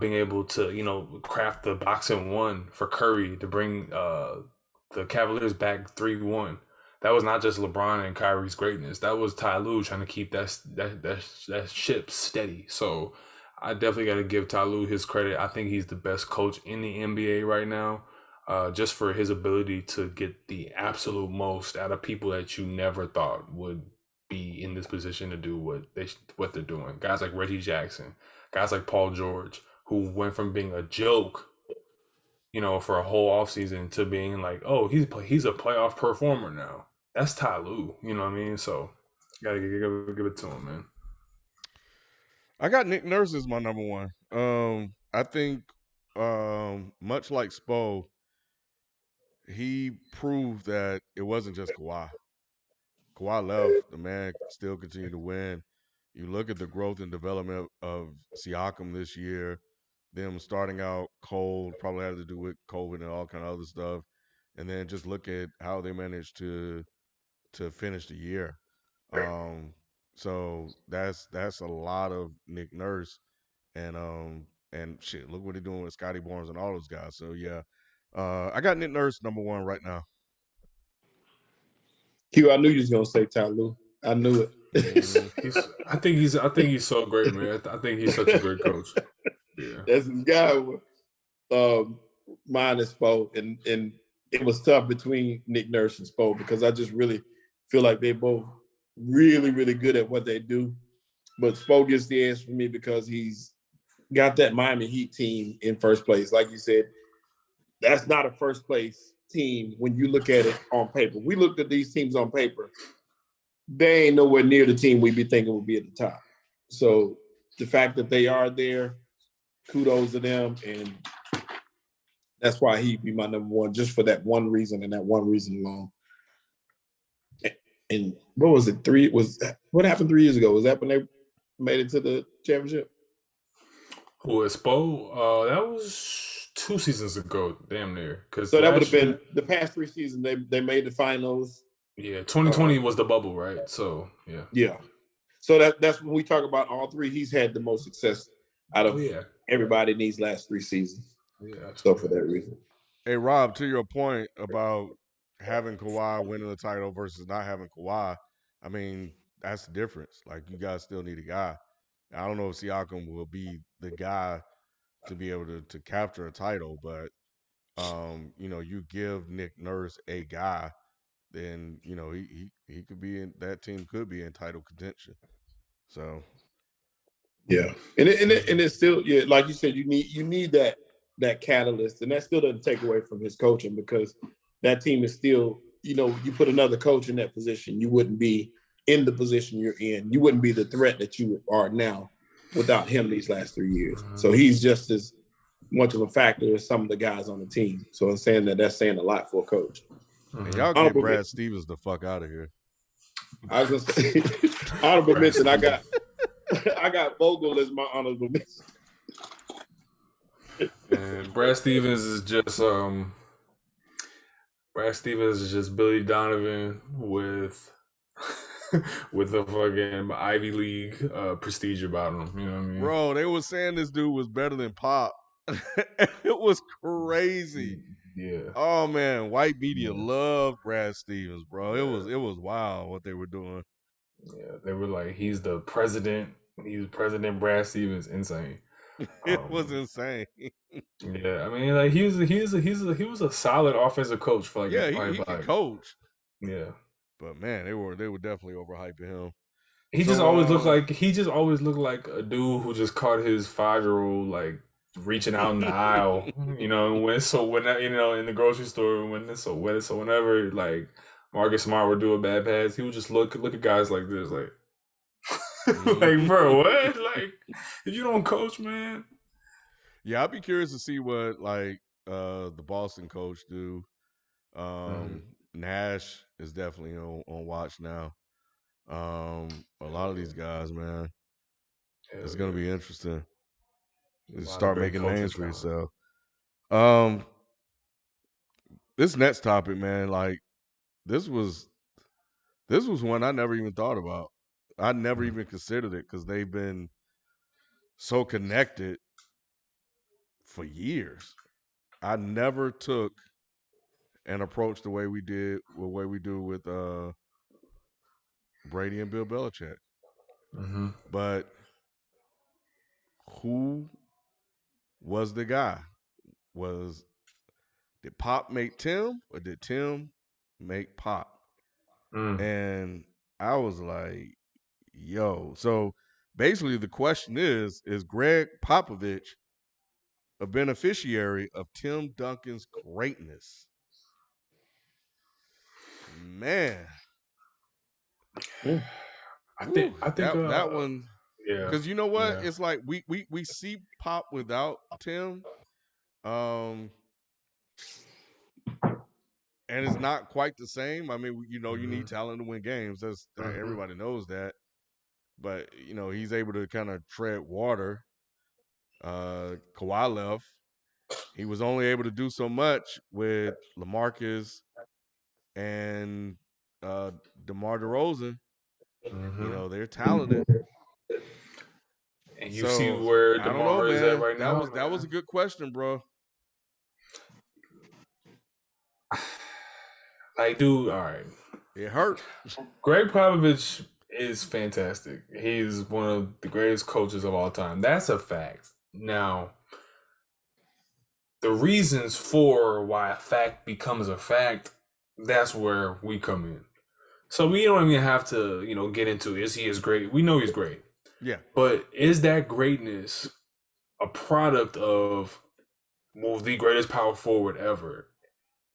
Speaker 3: Being able to, craft the box and 1 for Curry to bring the Cavaliers back 3-1. That was not just LeBron and Kyrie's greatness. That was Ty Lue trying to keep that ship steady. So I definitely got to give Ty Lue his credit. I think he's the best coach in the NBA right now, just for his ability to get the absolute most out of people that you never thought would be in this position to do what they're doing. Guys like Reggie Jackson, guys like Paul George, who went from being a joke for a whole offseason to being like, oh, he's a playoff performer now. That's Ty Lue. You know what I mean? So gotta give it to him, man.
Speaker 4: I got Nick Nurse as my number one. I think much like Spo, he proved that it wasn't just Kawhi. Kawhi left, the man still continued to win. You look at the growth and development of Siakam this year, them starting out cold, probably had to do with COVID and all kind of other stuff. And then just look at how they managed to finish the year. So that's a lot of Nick Nurse, and shit, look what they're doing with Scotty Barnes and all those guys. So yeah, I got Nick Nurse number one right now.
Speaker 2: Q, I knew you was gonna say Ty Lue. I knew it.
Speaker 3: I think he's so great, man. I think he's such a great coach. Yeah,
Speaker 2: that's his guy. Mine is Spo, and it was tough between Nick Nurse and Spo because I just really feel like they both really, really good at what they do. But Spo gets the edge for me because he's got that Miami Heat team in first place. Like you said, that's not a first place team when you look at it on paper. We looked at these teams on paper. They ain't nowhere near the team we'd be thinking would be at the top. So the fact that they are there, kudos to them. And that's why he'd be my number one, just for that one reason and that one reason alone. And what was it? What happened 3 years ago? Was that when they made it to the championship?
Speaker 3: Who is Spo? That was 2 seasons ago, damn near.
Speaker 2: So that would have been the past 3 seasons. They made the finals.
Speaker 3: Yeah, 2020 was the bubble, right? So yeah.
Speaker 2: Yeah. So that's when we talk about all three. He's had the most success out of everybody in these last 3 seasons.
Speaker 3: Yeah.
Speaker 2: So for that reason.
Speaker 4: Hey Rob, to your point about having Kawhi winning the title versus not having Kawhi, I mean, that's the difference. Like, you guys still need a guy. I don't know if Siakam will be the guy to be able to capture a title, but you give Nick Nurse a guy, then he could be in that team, could be in title contention. So
Speaker 2: yeah, and it's still, yeah, like you said, you need that catalyst, and that still doesn't take away from his coaching, because that team is still, you put another coach in that position, you wouldn't be in the position you're in. You wouldn't be the threat that you are now without him these last 3 years. So he's just as much of a factor as some of the guys on the team. So I'm saying that's saying a lot for a coach.
Speaker 4: And y'all get Brad Stevens the fuck out of here.
Speaker 2: I was gonna say, honorable mention. I got Vogel as my honorable mention.
Speaker 3: And Brad Stevens is just Billy Donovan with a fucking Ivy League prestige about him. You know what I mean?
Speaker 4: Bro, they were saying this dude was better than Pop. It was crazy.
Speaker 3: Yeah.
Speaker 4: Oh man, white media loved Brad Stevens, bro. It was wild what they were doing.
Speaker 3: Yeah, they were like, he's the president. He's President Brad Stevens. Insane.
Speaker 4: It was insane.
Speaker 3: Yeah, I mean, like he was a solid offensive coach for like
Speaker 4: he could coach.
Speaker 3: Yeah,
Speaker 4: but man, they were definitely overhyping him.
Speaker 3: He just always looked like a dude who just caught his 5-year-old like reaching out in the aisle, in the grocery store whenever like Marcus Smart would do a bad pass, he would just look at guys like this, like, like, bro, what? Like, if you don't coach, man.
Speaker 4: Yeah, I'd be curious to see what like the Boston coach do. Nash is definitely on watch now. A lot of these guys, man, it's gonna be interesting. Start making names for yourself. This next topic, man, like this was one I never even thought about. I never even considered it because they've been so connected for years. I never took an approach the way we do with Brady and Bill Belichick. But who was the guy? Did Pop make Tim, or did Tim make Pop? And I was like, yo. So basically the question is Greg Popovich a beneficiary of Tim Duncan's greatness? Man.
Speaker 3: I think
Speaker 4: that one,
Speaker 3: yeah.
Speaker 4: because you know what?
Speaker 3: Yeah.
Speaker 4: It's like we see Pop without Tim. And it's not quite the same. I mean, you need talent to win games. Everybody knows that. But he's able to kind of tread water. Kawhi left. He was only able to do so much with LaMarcus and DeMar DeRozan. They're talented.
Speaker 3: And you see where DeMar is at right now.
Speaker 4: That was a good question, bro.
Speaker 3: Like, dude, all right.
Speaker 4: It hurt.
Speaker 3: Greg Popovich is fantastic. He's one of the greatest coaches of all time. That's a fact. Now, the reasons for why a fact becomes a fact, that's where we come in. So we don't even have to, get into, is he as great? We know he's great.
Speaker 4: Yeah.
Speaker 3: But is that greatness a product of the greatest power forward ever?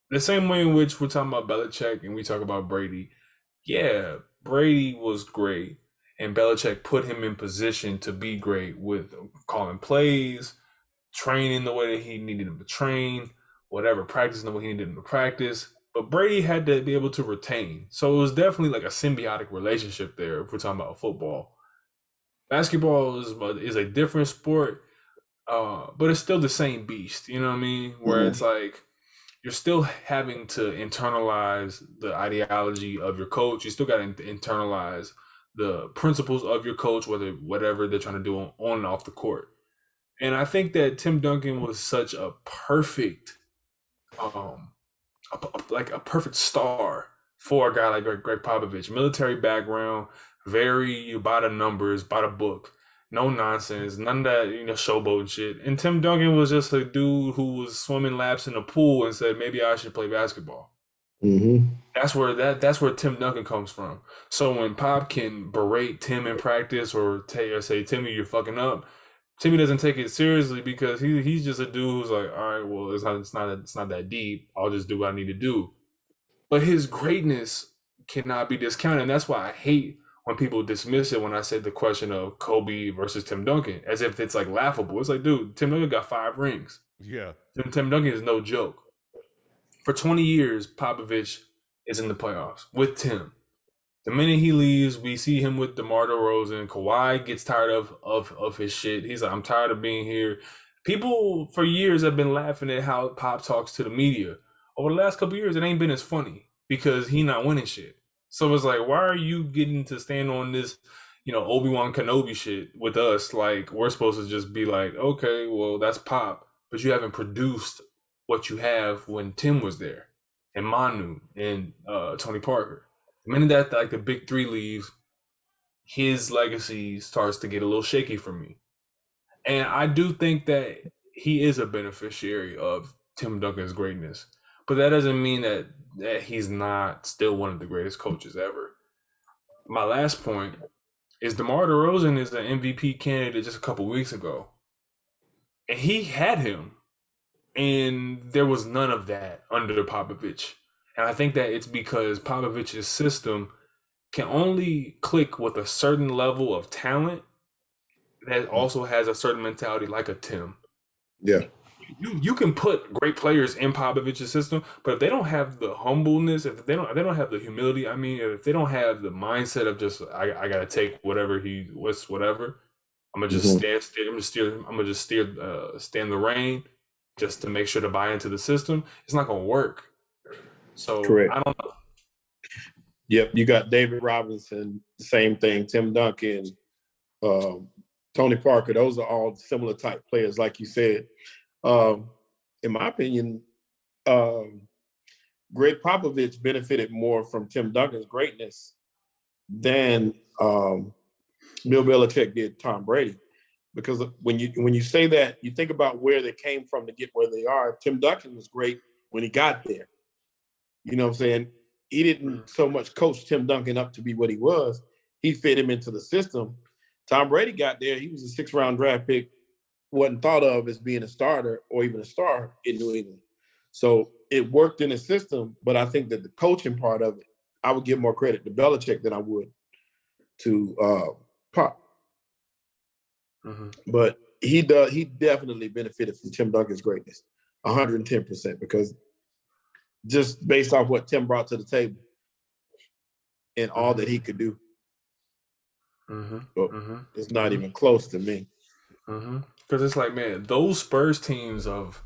Speaker 3: The same way in which we're talking about Belichick and we talk about Brady. Yeah, Brady was great. And Belichick put him in position to be great with calling plays, training the way that he needed him to train, whatever, practicing the way he needed him to practice. But Brady had to be able to retain. So it was definitely like a symbiotic relationship there if we're talking about football. Basketball is a different sport, but it's still the same beast. You know what I mean? Where it's like you're still having to internalize the ideology of your coach. You still got to internalize the principles of your coach, whatever they're trying to do on and off the court. And I think that Tim Duncan was such a perfect, a perfect star for a guy like Greg Popovich. Military background, very by the numbers, by the book, no nonsense, none of that showboat shit. And Tim Duncan was just a dude who was swimming laps in the pool and said, maybe I should play basketball.
Speaker 2: Mm-hmm.
Speaker 3: That's where Tim Duncan comes from. So when Pop can berate Tim in practice or say, Timmy, you're fucking up, Timmy doesn't take it seriously because he's just a dude who's like, all right, well, it's not that deep. I'll just do what I need to do. But his greatness cannot be discounted. And that's why I hate when people dismiss it when I said the question of Kobe versus Tim Duncan, as if it's like laughable. It's like, dude, Tim Duncan got 5 rings.
Speaker 4: Yeah.
Speaker 3: Tim Duncan is no joke. For 20 years, Popovich is in the playoffs with Tim. The minute he leaves, we see him with DeMar DeRozan. Kawhi gets tired of his shit. He's like, I'm tired of being here. People for years have been laughing at how Pop talks to the media. Over the last couple of years, it ain't been as funny because he not winning shit. So it's like, why are you getting to stand on this, Obi-Wan Kenobi shit with us? Like, we're supposed to just be like, okay, well, that's Pop. But you haven't produced what you have when Tim was there. And Manu and Tony Parker. The minute that like the big 3 leaves, his legacy starts to get a little shaky for me. And I do think that he is a beneficiary of Tim Duncan's greatness. But that doesn't mean that he's not still one of the greatest coaches ever. My last point is DeMar DeRozan is an MVP candidate just a couple weeks ago. And he had him. And there was none of that under Popovich. And I think that it's because Popovich's system can only click with a certain level of talent that also has a certain mentality like a Tim.
Speaker 2: Yeah.
Speaker 3: You can put great players in Popovich's system, but if they don't have the humbleness, if they don't have the humility, if they don't have the mindset of just I gotta take whatever whatever, I'm gonna just stand the rain just to make sure to buy into the system, it's not gonna work. So correct. I don't know.
Speaker 2: Yep, you got David Robinson, same thing, Tim Duncan, Tony Parker, those are all similar type players, like you said. In my opinion, Greg Popovich benefited more from Tim Duncan's greatness than Bill Belichick did Tom Brady. Because when you say that, you think about where they came from to get where they are. Tim Duncan was great when he got there. You know what I'm saying? He didn't so much coach Tim Duncan up to be what he was. He fit him into the system. Tom Brady got there. He was a 6th-round draft pick wasn't thought of as being a starter or even a star in New England. So it worked in the system, but I think that the coaching part of it, I would give more credit to Belichick than I would to Pop.
Speaker 3: Mm-hmm.
Speaker 2: But he definitely benefited from Tim Duncan's greatness, 110%, because just based off what Tim brought to the table and all that he could do. But it's not even close to me.
Speaker 3: Because it's like, man, those Spurs teams of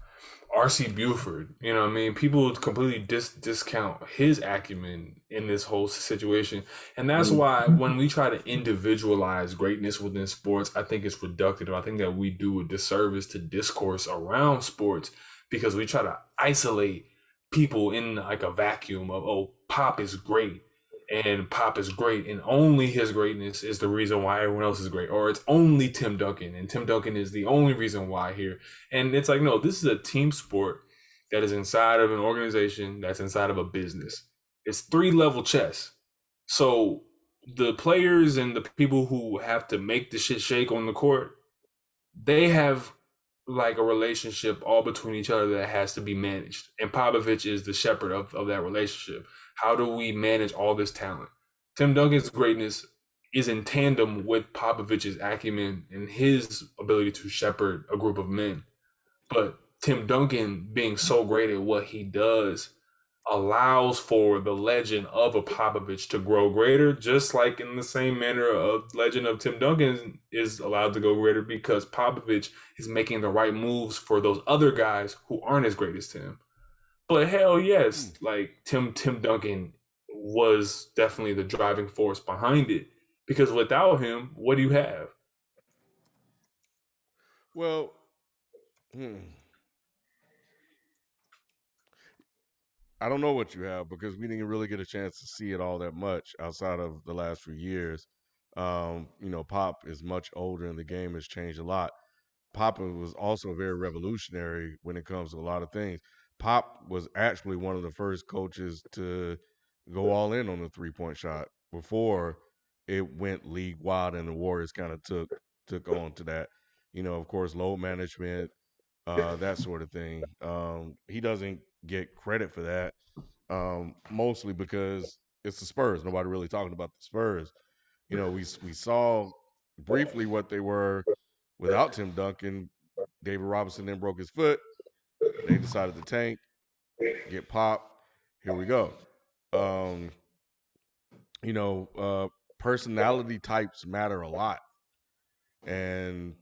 Speaker 3: R.C. Buford, you know what I mean? People completely discount his acumen in this whole situation. And that's why when we try to individualize greatness within sports, I think it's reductive. I think that we do a disservice to discourse around sports because we try to isolate people in like a vacuum of, oh, Pop is great. And Pop is great, and only his greatness is the reason why everyone else is great. Or it's only Tim Duncan, and Tim Duncan is the only reason why here. And it's like, no, this is a team sport that is inside of an organization that's inside of a business. It's 3-level chess. So the players and the people who have to make the shit shake on the court, they have like a relationship all between each other that has to be managed. And Popovich is the shepherd of that relationship. How do we manage all this talent? Tim Duncan's greatness is in tandem with Popovich's acumen and his ability to shepherd a group of men. But Tim Duncan being so great at what he does allows for the legend of a Popovich to grow greater, just like in the same manner of legend of Tim Duncan is allowed to go greater because Popovich is making the right moves for those other guys who aren't as great as Tim. But hell yes, like Tim Duncan was definitely the driving force behind it because without him, what do you have?
Speaker 4: Well, I don't know what you have because we didn't really get a chance to see it all that much outside of the last few years. Pop is much older and the game has changed a lot. Papa was also very revolutionary when it comes to a lot of things. Pop was actually one of the first coaches to go all in on the 3-point shot before it went league wide and the Warriors kind of took on to that. Of course, load management, that sort of thing. He doesn't get credit for that, mostly because it's the Spurs. Nobody really talking about the Spurs. We saw briefly what they were without Tim Duncan. David Robinson then broke his foot. They decided to tank, get Pop. Here we go. Personality types matter a lot. And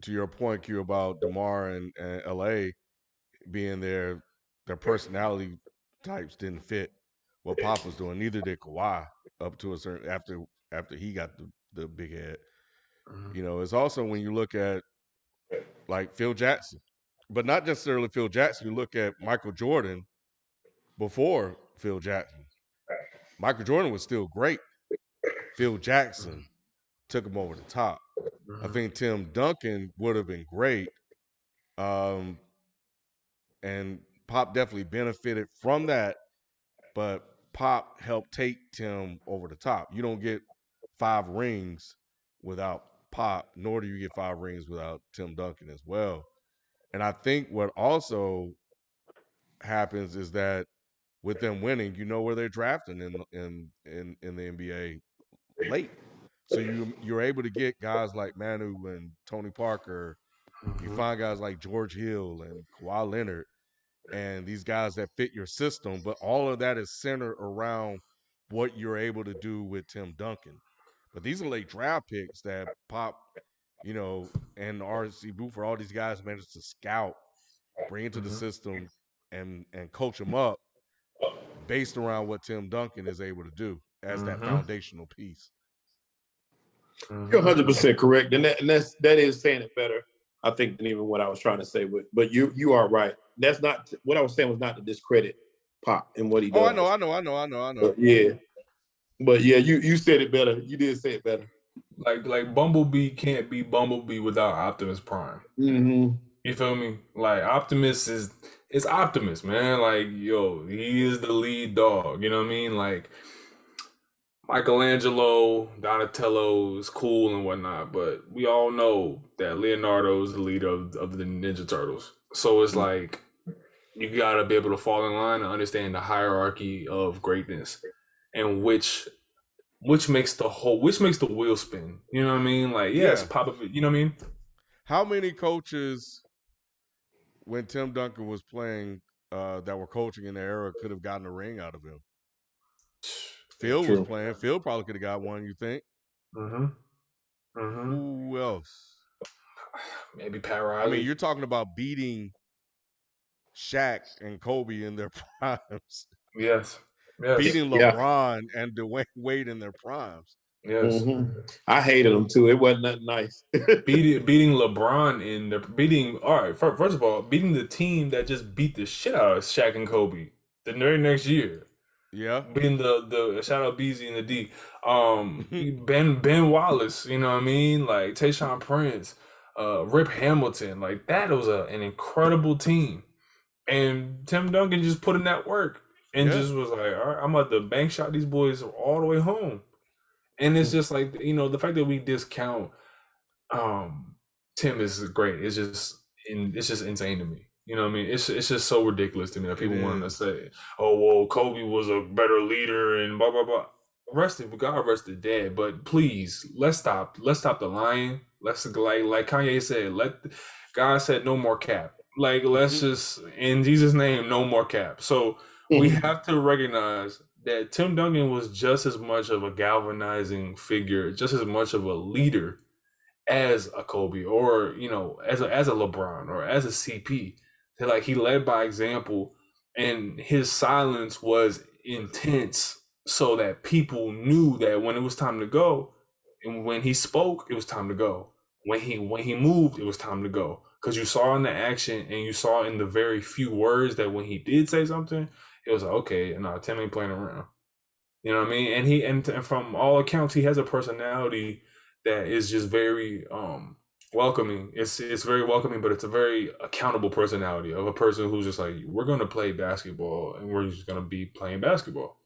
Speaker 4: to your point, Q, about DeMar and LA being their personality types didn't fit what Pop was doing. Neither did Kawhi up to a certain after he got the big head. It's also when you look at like Phil Jackson, but not necessarily Phil Jackson. You look at Michael Jordan before Phil Jackson. Michael Jordan was still great. Phil Jackson took him over the top. I think Tim Duncan would have been great. And Pop definitely benefited from that, but Pop helped take Tim over the top. You don't get 5 rings without Pop, nor do you get 5 rings without Tim Duncan as well. And I think what also happens is that with them winning, you know where they're drafting in the NBA late. So you're able to get guys like Manu and Tony Parker. You find guys like George Hill and Kawhi Leonard and these guys that fit your system, but all of that is centered around what you're able to do with Tim Duncan. But these are late draft picks that Pop, and R.C. Buford, all these guys managed to scout, bring into the system, and coach them up based around what Tim Duncan is able to do as that foundational piece.
Speaker 2: You're 100% correct, and that is saying it better, I think, than even what I was trying to say. But you are right. That's not what I was saying. Was not to discredit Pop and what he does.
Speaker 4: Oh, I know.
Speaker 2: But yeah, you said it better. You did say it better.
Speaker 3: Like Bumblebee can't be Bumblebee without Optimus Prime. You feel me? Like Optimus is Optimus, man. Like, yo, he is the lead dog. You know what I mean? Like Michelangelo, Donatello is cool and whatnot, but we all know that Leonardo is the leader of the Ninja Turtles. So it's like you gotta be able to fall in line and understand the hierarchy of greatness and which makes the wheel spin. You know what I mean? Like, yes, Popovich, you know what I mean?
Speaker 4: How many coaches when Tim Duncan was playing that were coaching in the era could have gotten a ring out of him? Phil was playing. Phil probably could have got one, you think?
Speaker 3: Mm-hmm. Mm-hmm.
Speaker 4: Who else?
Speaker 3: Maybe Pat Riley.
Speaker 4: I mean, you're talking about beating Shaq and Kobe in their primes.
Speaker 3: Yes.
Speaker 4: Beating LeBron and Dwayne Wade in their primes.
Speaker 3: Yes.
Speaker 2: Mm-hmm. I hated them too. It wasn't that nice.
Speaker 3: beating LeBron in the first of all, beating the team that just beat the shit out of Shaq and Kobe the very next year.
Speaker 4: Yeah.
Speaker 3: Being the shout out Beasley and the D. Ben Wallace, you know what I mean? Like Tayshaun Prince, Rip Hamilton. Like that was an incredible team. And Tim Duncan just put in that work and just was like, all right, I'm about to bank shot these boys all the way home. And it's just like, you know, the fact that we discount Tim is great. It's just insane to me. You know what I mean? It's just so ridiculous to me that people want to say, oh, well, Kobe was a better leader and blah, blah, blah. God rest the dead. But please, let's stop the lying. Let's like Kanye said, God said no more cap. Like, let's just, in Jesus' name, no more cap. So we have to recognize that Tim Duncan was just as much of a galvanizing figure, just as much of a leader as a Kobe or, you know, as a LeBron or as a CP. Like, he led by example, and his silence was intense so that people knew that when it was time to go, and when he spoke, it was time to go. When he moved, it was time to go. Because you saw in the action and you saw in the very few words that when he did say something, it was like, okay, no, Tim ain't playing around. You know what I mean? And and from all accounts, he has a personality that is just very welcoming. It's very welcoming, but it's a very accountable personality of a person who's just like, we're gonna play basketball and we're just gonna be playing basketball.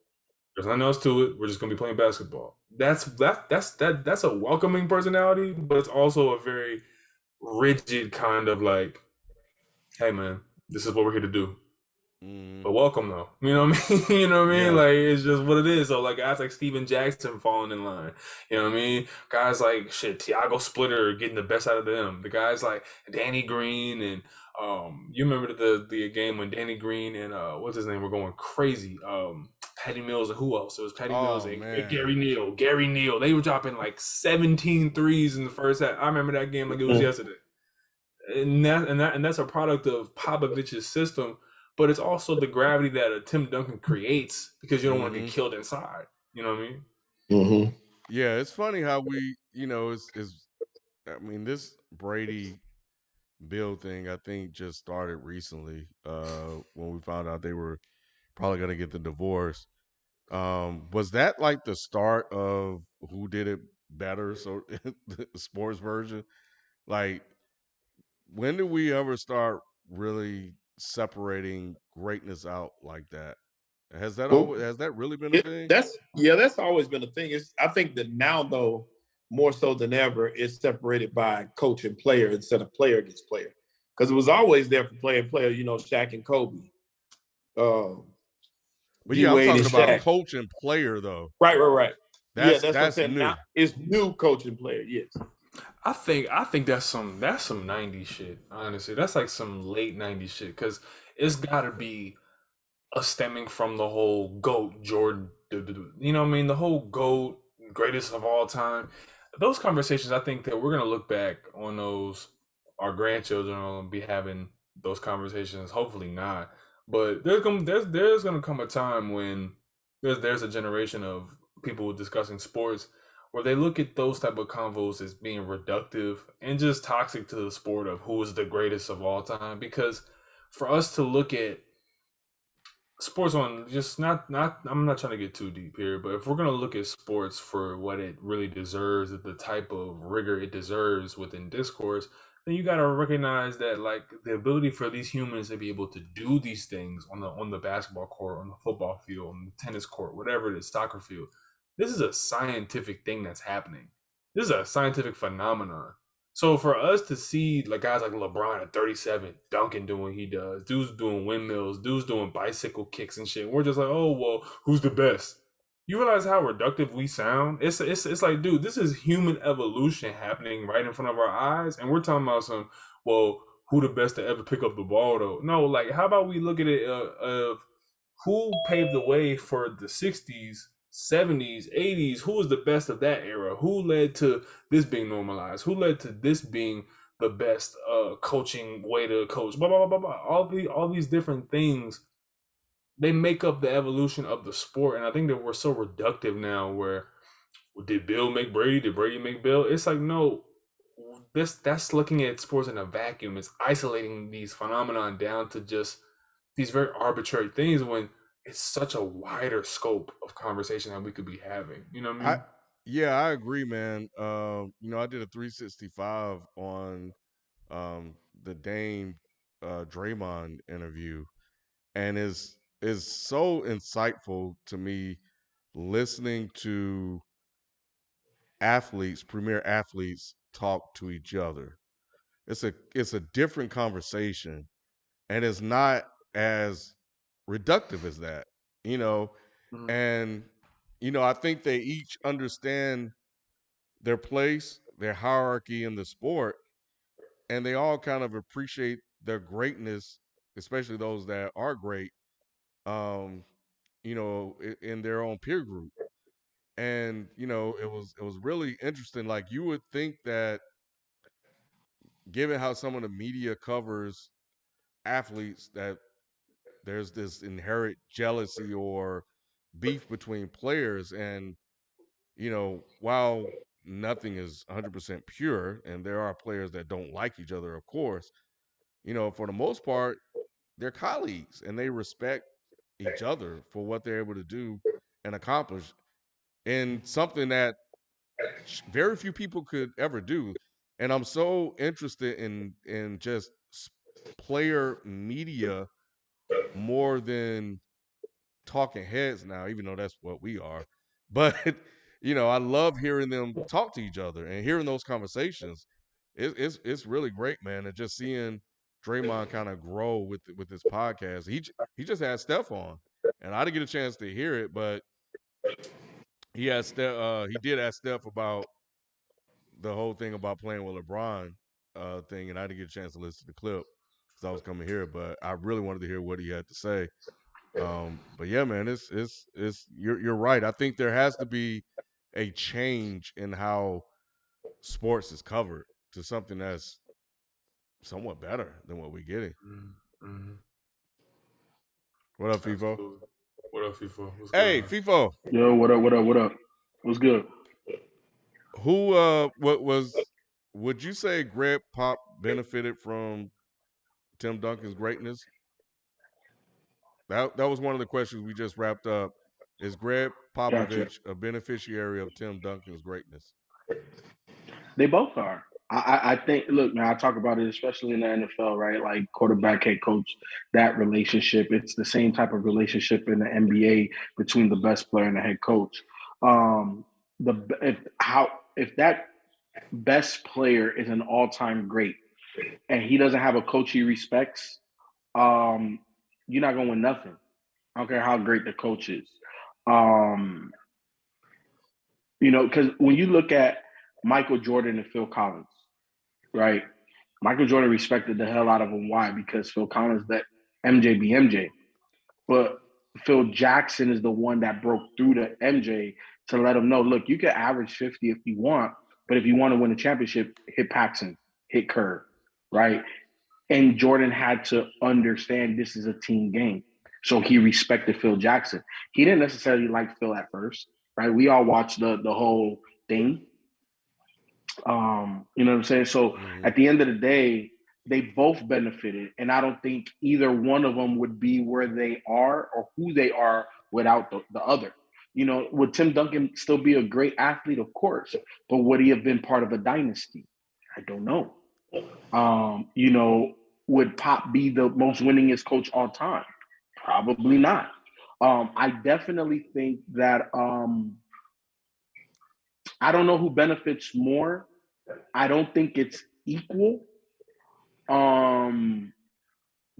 Speaker 3: There's nothing else to it. We're just gonna be playing basketball. That's a welcoming personality, but it's also a very rigid kind of like, hey man, this is what we're here to do. But welcome though. You know what I mean? You know what I mean? Like, it's just what it is. So like guys like Steven Jackson falling in line. You know what I mean? Guys like Tiago Splitter getting the best out of them. The guys like Danny Green and you remember the game when Danny Green and what's his name were going crazy. Patty Mills and who else? It was Patty Mills and Gary Neal. Gary Neal. They were dropping like 17 threes in the first half. I remember that game like it was yesterday. And that's a product of Popovich's system. But it's also the gravity that a Tim Duncan creates because you don't want to get killed inside. You know what I mean?
Speaker 4: Yeah, it's funny how we, you know, I mean, this Brady Bill thing, I think, just started recently when we found out they were probably going to get the divorce. Was that like the start of who did it better? So the sports version, like, when did we ever start really separating greatness out like that? Has that really been a thing?
Speaker 2: That's always been a thing. I think that now though, more so than ever, it's separated by coach and player instead of player against player. Because it was always there for player and player, you know, Shaq and Kobe.
Speaker 4: But yeah, I'm talking about coach and player though.
Speaker 2: Right.
Speaker 4: That's what I'm saying.
Speaker 2: New. Now, it's new coach and player, yes.
Speaker 3: I think that's some 90s shit, honestly. That's like some late 90s shit, because it's gotta be stemming from the whole GOAT Jordan, you know what I mean? The whole GOAT, greatest of all time. Those conversations, I think that we're gonna look back on those, our grandchildren will be having those conversations, hopefully not. But there's gonna come a time when there's a generation of people discussing sports where they look at those type of convos as being reductive and just toxic to the sport of who is the greatest of all time. Because for us to look at sports on just not I'm not trying to get too deep here, but if we're going to look at sports for what it really deserves, the type of rigor it deserves within discourse, then you got to recognize that like the ability for these humans to be able to do these things on the basketball court, on the football field, on the tennis court, whatever it is, soccer field, This is a scientific thing that's happening. This is a scientific phenomenon. So for us to see like guys like LeBron at 37, Duncan doing what he does, dudes doing windmills, dudes doing bicycle kicks and shit, we're just like, oh well, who's the best? You realize how reductive we sound? It's like, dude, this is human evolution happening right in front of our eyes, and we're talking about some, well, who the best to ever pick up the ball though? No, like how about we look at it of who paved the way for the 60s, 70s, 80s? Who was the best of that era? Who led to this being normalized? Who led to this being the best coaching way to coach? Blah blah blah blah blah. All these different things, they make up the evolution of the sport. And I think that we're so reductive now where did Bill make Brady? Did Brady make Bill? It's like, no, that's looking at sports in a vacuum. It's isolating these phenomenon down to just these very arbitrary things when it's such a wider scope of conversation that we could be having. You know what I mean?
Speaker 4: I agree, man. I did a 365 on the Dame Draymond interview, and is so insightful to me listening to premier athletes talk to each other. It's a different conversation, and it's not as reductive as that, you know.
Speaker 3: Mhm.
Speaker 4: And I think they each understand their place, their hierarchy in the sport, and they all kind of appreciate their greatness, especially those that are great, um, in their own peer group. And it was really interesting. Like you would think that, given how some of the media covers athletes, that there's this inherent jealousy or beef between players. And while nothing is 100% pure, and there are players that don't like each other, of course, for the most part, they're colleagues and they respect each other for what they're able to do and accomplish in something that very few people could ever do. And I'm so interested in just player media more than talking heads now, even though that's what we are. But I love hearing them talk to each other and hearing those conversations. It's really great, man. And just seeing Draymond kind of grow with this podcast. He just had Steph on, and I didn't get a chance to hear it, but he had Steph. He did ask Steph about the whole thing about playing with LeBron thing, and I didn't get a chance to listen to the clip because I was coming here. But I really wanted to hear what he had to say. But yeah, man, it's you're right. I think there has to be a change in how sports is covered to something that's somewhat better than what we're getting.
Speaker 3: Mm-hmm.
Speaker 4: What up, FIFO?
Speaker 3: Absolutely. What up, FIFO? What's
Speaker 4: Hey,
Speaker 3: good,
Speaker 4: FIFO.
Speaker 5: Yo, what up? What's good?
Speaker 4: Who would you say Greg Pop benefited from Tim Duncan's greatness? That was one of the questions we just wrapped up. Is Greg Popovich a beneficiary of Tim Duncan's greatness?
Speaker 5: They both are. I think, look, man, I talk about it, especially in the NFL, right? Like quarterback, head coach, that relationship. It's the same type of relationship in the NBA between the best player and the head coach. If that best player is an all-time great and he doesn't have a coach he respects, you're not gonna win nothing. I don't care how great the coach is. Because when you look at Michael Jordan and Phil Collins, right? Michael Jordan respected the hell out of him. Why? Because Phil Collins let MJ be MJ. But Phil Jackson is the one that broke through to MJ to let him know, look, you can average 50 if you want, but if you want to win a championship, hit Paxson, hit Kerr, right? And Jordan had to understand this is a team game. So he respected Phil Jackson. He didn't necessarily like Phil at first, right? We all watched the whole thing. You know what I'm saying? So at the end of the day, they both benefited. And I don't think either one of them would be where they are or who they are without the other. Would Tim Duncan still be a great athlete? Of course. But would he have been part of a dynasty? I don't know. Would Pop be the most winningest coach all time? Probably not. I definitely think that I don't know who benefits more. I don't think it's equal.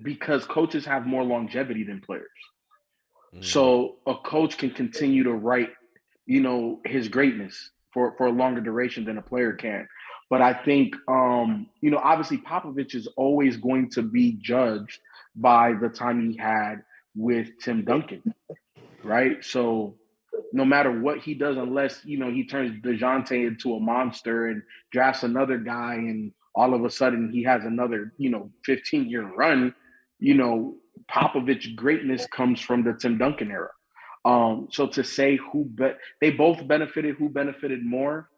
Speaker 5: Because coaches have more longevity than players. So a coach can continue to write, his greatness for a longer duration than a player can. But I think, obviously Popovich is always going to be judged by the time he had with Tim Duncan, right? So no matter what he does, unless, he turns DeJounte into a monster and drafts another guy and all of a sudden he has another, 15-year run, Popovich greatness comes from the Tim Duncan era. So to say they both benefited, who benefited more,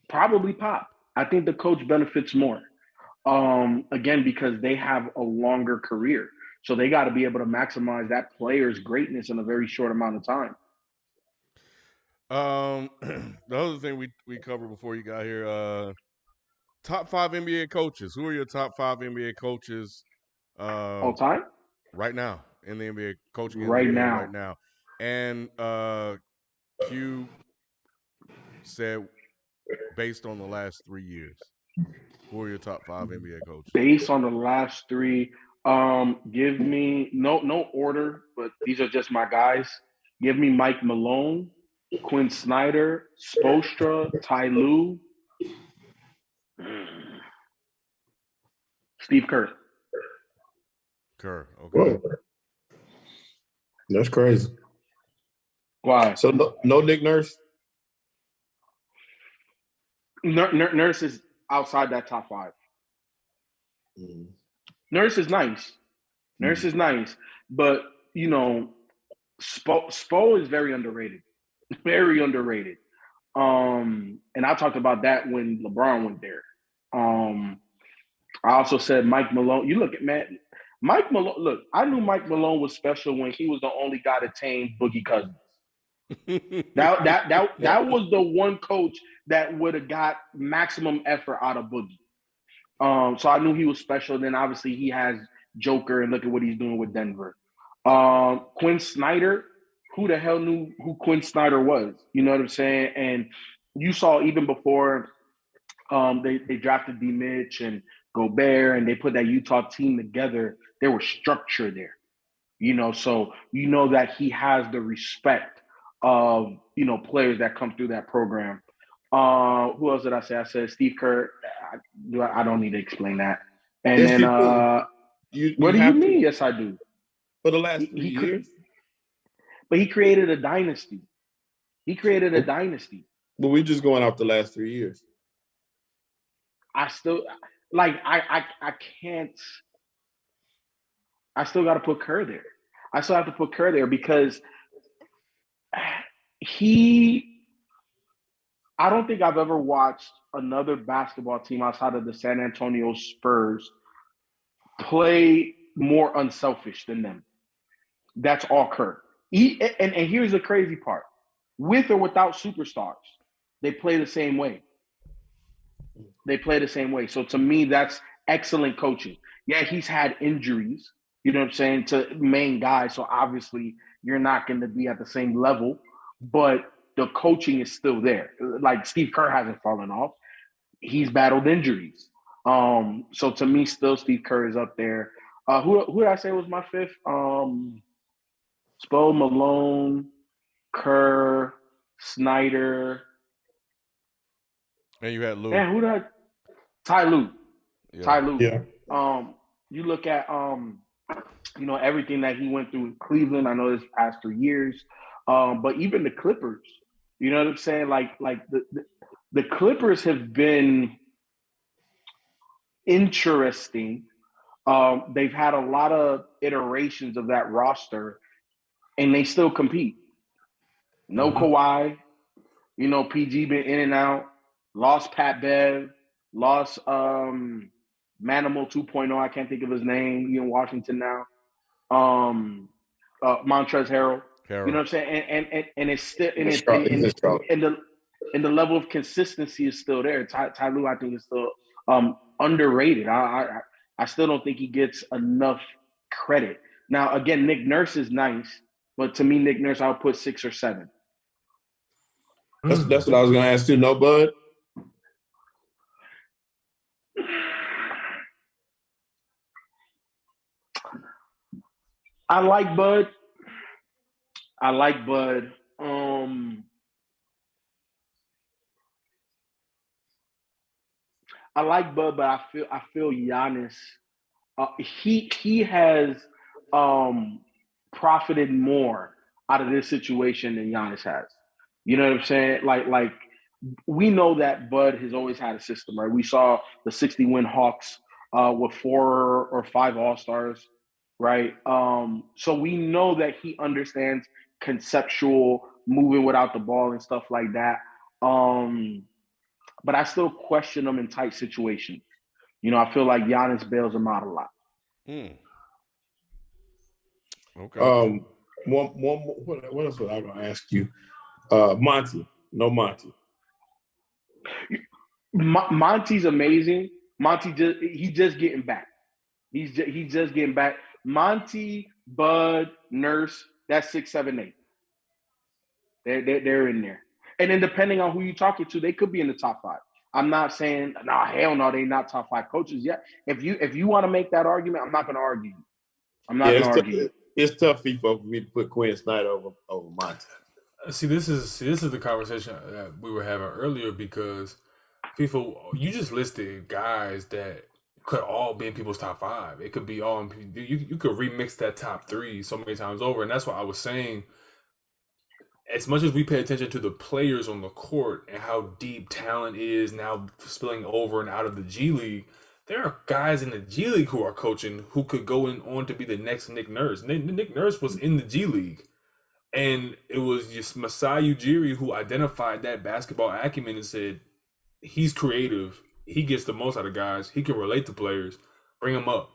Speaker 5: probably Pop. I think the coach benefits more. Again, because they have a longer career. So they got to be able to maximize that player's greatness in a very short amount of time.
Speaker 4: The other thing we covered before you got here, top 5 NBA coaches. Who are your top 5 NBA coaches
Speaker 5: all time?
Speaker 4: Right now in the NBA, coaching in
Speaker 5: right
Speaker 4: the NBA
Speaker 5: now.
Speaker 4: right now. And Q said based on the last 3 years. Who are your top 5 NBA coaches?
Speaker 5: Based on the last 3, give me no order, but these are just my guys. Give me Mike Malone, Quinn Snyder, Spoelstra, Ty Lue, Steve Kerr.
Speaker 4: Okay.
Speaker 2: Whoa. That's crazy.
Speaker 5: Why?
Speaker 2: So no Nick Nurse?
Speaker 5: Nurse is outside that top 5. Nurse is nice. Nurse is nice. But, Spo is very underrated. Very underrated. And I talked about that when LeBron went there. I also said Mike Malone. You look at Mike Malone. Look, I knew Mike Malone was special when he was the only guy to tame Boogie Cousins. that was the one coach that would have got maximum effort out of Boogie. So I knew he was special. Then obviously he has Joker, and look at what he's doing with Denver. Quinn Snyder. Who the hell knew who Quinn Snyder was? You know what I'm saying? And you saw even before they drafted D. Mitch and Gobert, and they put that Utah team together, there was structure there. So that he has the respect of, players that come through that program. Who else did I say? I said Steve Kerr. I don't need to explain that. And
Speaker 2: yes,
Speaker 5: then what do you mean? Yes, I do.
Speaker 2: For the last 3 years?
Speaker 5: But he created a dynasty. But
Speaker 2: we're just going off the last 3 years.
Speaker 5: I still I can't. I still got to put Kerr there. I still have to put Kerr there because I don't think I've ever watched another basketball team outside of the San Antonio Spurs play more unselfish than them. That's all Kerr. And here's the crazy part. With or without superstars, they play the same way. So to me, that's excellent coaching. Yeah, he's had injuries, you know what I'm saying, to main guys. So obviously you're not going to be at the same level, but the coaching is still there. Like Steve Kerr hasn't fallen off. He's battled injuries. So to me, still Steve Kerr is up there. Who did I say was my 5th? Spo, Malone, Kerr, Snyder.
Speaker 4: And you had Lue.
Speaker 5: Man, who did Ty Lue.
Speaker 4: Yeah.
Speaker 5: Ty Lue.
Speaker 2: Yeah.
Speaker 5: You look at everything that he went through in Cleveland. I know this past 3 years. But even the Clippers, you know what I'm saying? Like the Clippers have been interesting. They've had a lot of iterations of that roster, and they still compete. No Kawhi, PG been in and out. Lost Pat Bev. Lost Manimal 2.0. I can't think of his name. He's in Washington now. Montrezl Harrell. You know what I'm saying? And it's still and the level of consistency is still there. Ty Lue, I think, is still underrated. I still don't think he gets enough credit. Now, again, Nick Nurse is nice, but to me, Nick Nurse, I would put 6 or 7.
Speaker 2: That's what I was going to ask too. No, Bud?
Speaker 5: I like Bud. I like Bud. But I feel Giannis. He has profited more out of this situation than Giannis has. You know what I'm saying? Like we know that Bud has always had a system, right? We saw the 60-win Hawks with 4 or 5 All-Stars, right? So we know that he understands conceptual moving without the ball and stuff like that. But I still question him in tight situations. You know, I feel like Giannis bails him out a lot.
Speaker 4: Okay.
Speaker 2: What else was I going to ask you? Monty. No Monty.
Speaker 5: Monty's amazing. He's just getting back. He's just getting back. Monty, Bud, Nurse, that's 6, 7, 8. They're in there. And then depending on who you're talking to, they could be in the top 5. I'm not saying, hell no, they're not top 5 coaches yet. If you want to make that argument, I'm not going to argue. I'm not going to argue.
Speaker 2: It's tough for me to put Quinn Snyder over Monty.
Speaker 3: See, this is the conversation that we were having earlier, because people, you just listed guys that could all be in people's top 5. It could be all you could remix that top 3 so many times over, and that's what I was saying. As much as we pay attention to the players on the court and how deep talent is now spilling over and out of the G League, there are guys in the G League who are coaching who could go on to be the next Nick Nurse. Nick Nurse was in the G League. And it was just Masai Ujiri who identified that basketball acumen and said, he's creative. He gets the most out of guys. He can relate to players. Bring them up.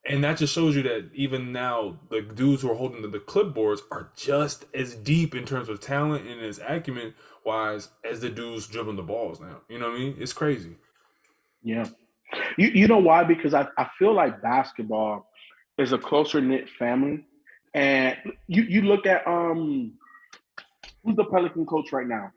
Speaker 3: And that just shows you that even now, the dudes who are holding the clipboards are just as deep in terms of talent and as acumen-wise as the dudes dribbling the balls now. You know what I mean? It's crazy.
Speaker 5: Yeah. You know why? Because I feel like basketball is a closer-knit family. And you look at who's the Pelican coach right now?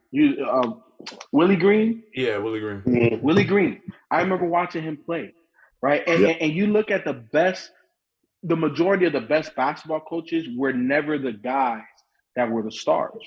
Speaker 5: Willie Green?
Speaker 3: Yeah, Willie Green.
Speaker 5: Mm-hmm. Willie Green. I remember watching him play, right? And you look at the majority of the best basketball coaches were never the guys that were the stars.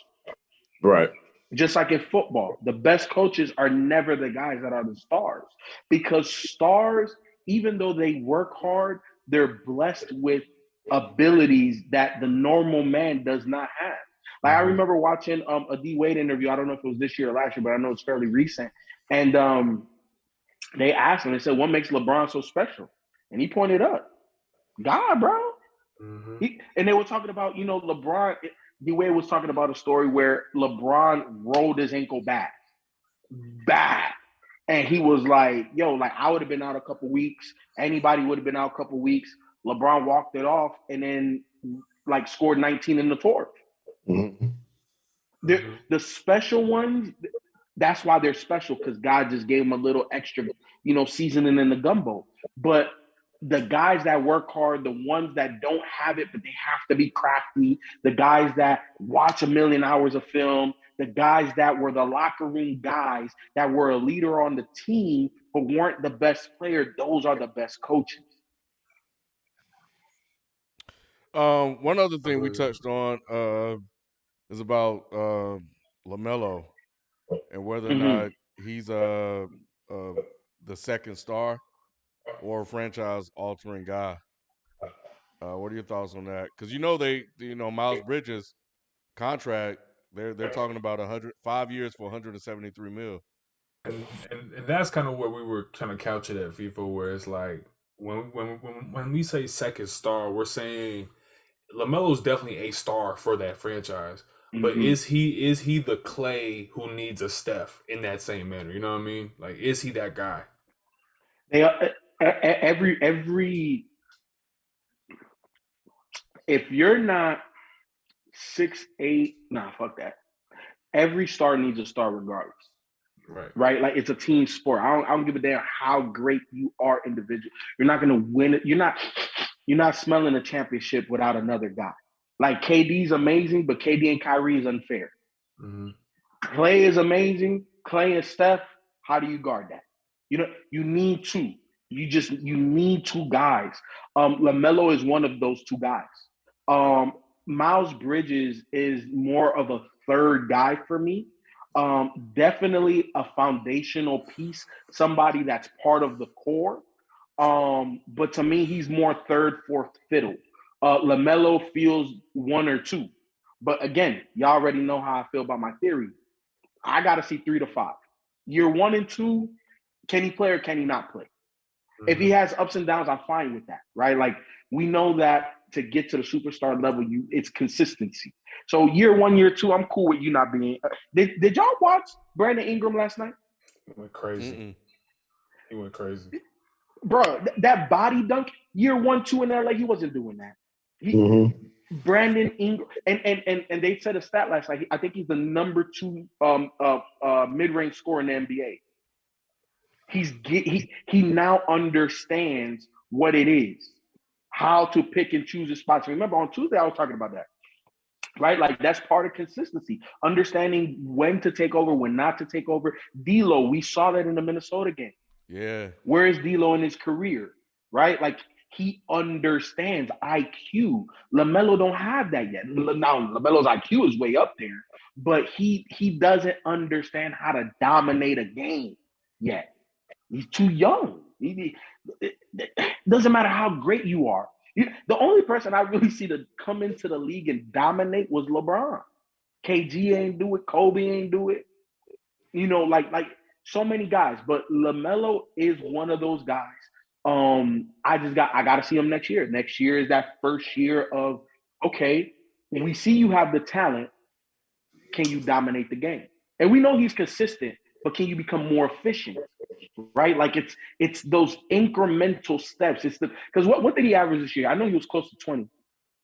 Speaker 2: Right.
Speaker 5: Just like in football, the best coaches are never the guys that are the stars. Because stars, even though they work hard, they're blessed with abilities that the normal man does not have. Like I remember watching a D Wade interview. I don't know if it was this year or last year, but I know it's fairly recent. And they asked him, they said, what makes LeBron so special? And he pointed up, God, bro. Mm-hmm. And they were talking about, LeBron. D Wade was talking about a story where LeBron rolled his ankle bad. And he was like, I would have been out a couple weeks. Anybody would have been out a couple weeks. LeBron walked it off and then scored 19 in the fourth. Mm-hmm. The special ones, that's why they're special, because God just gave them a little extra, seasoning in the gumbo. But the guys that work hard, the ones that don't have it, but they have to be crafty, the guys that watch 1 million hours of film, the guys that were the locker room guys, that were a leader on the team, but weren't the best player, those are the best coaches.
Speaker 4: One other thing we touched on is about LaMelo and whether or not he's the second star or a franchise-altering guy. What are your thoughts on that? Because Miles Bridges' contract, they're talking about 5 years for $173 million.
Speaker 3: And that's kind of where we were trying to couch it at FIFA, where it's like when we say second star, we're saying LaMelo's definitely a star for that franchise. But is he the Clay who needs a Steph in that same manner? You know what I mean? Like, is he that guy?
Speaker 5: Every if you're not 6'8", fuck that. Every star needs a star regardless. Right? Like, it's a team sport. I don't give a damn how great you are individually. You're not going to win it. You're not smelling a championship without another guy. Like, KD's amazing, but KD and Kyrie is unfair. Mm-hmm. Clay is amazing. Clay and Steph, how do you guard that? You need two. You need two guys. LaMelo is one of those two guys. Miles Bridges is more of a third guy for me. Definitely a foundational piece, somebody that's part of the core. But to me, he's more third, fourth fiddle. LaMelo feels one or two. But again, y'all already know how I feel about my theory. I got to see 3 to 5. Year 1 and 2, can he play or can he not play? Mm-hmm. If he has ups and downs, I'm fine with that, right? Like, we know that to get to the superstar level, it's consistency. So year 1, year 2, I'm cool with you not being. Did y'all watch Brandon Ingram last night?
Speaker 3: He went crazy. He went crazy.
Speaker 5: Bro, that body dunk, year 1, 2 in LA, he wasn't doing that. Brandon Ingram, and they said a stat last night. I think he's the number 2 mid-range scorer in the NBA. He now understands what it is, how to pick and choose his spots. Remember, on Tuesday I was talking about that, right? Like, that's part of consistency, understanding when to take over, when not to take over. D'Lo, we saw that in the Minnesota game.
Speaker 4: Yeah,
Speaker 5: where is D'Lo in his career, right? Like, he understands IQ. LaMelo don't have that yet. Now, LaMelo's IQ is way up there, but he doesn't understand how to dominate a game yet. He's too young. It doesn't matter how great you are. The only person I really see to come into the league and dominate was LeBron. KG ain't do it. Kobe ain't do it. Like so many guys. But LaMelo is one of those guys. I got to see him next year. Next year is that first year of, okay, we see you have the talent. Can you dominate the game? And we know he's consistent, but can you become more efficient? Right? Like, it's those incremental steps. It's because what did he average this year? I know he was close to 20.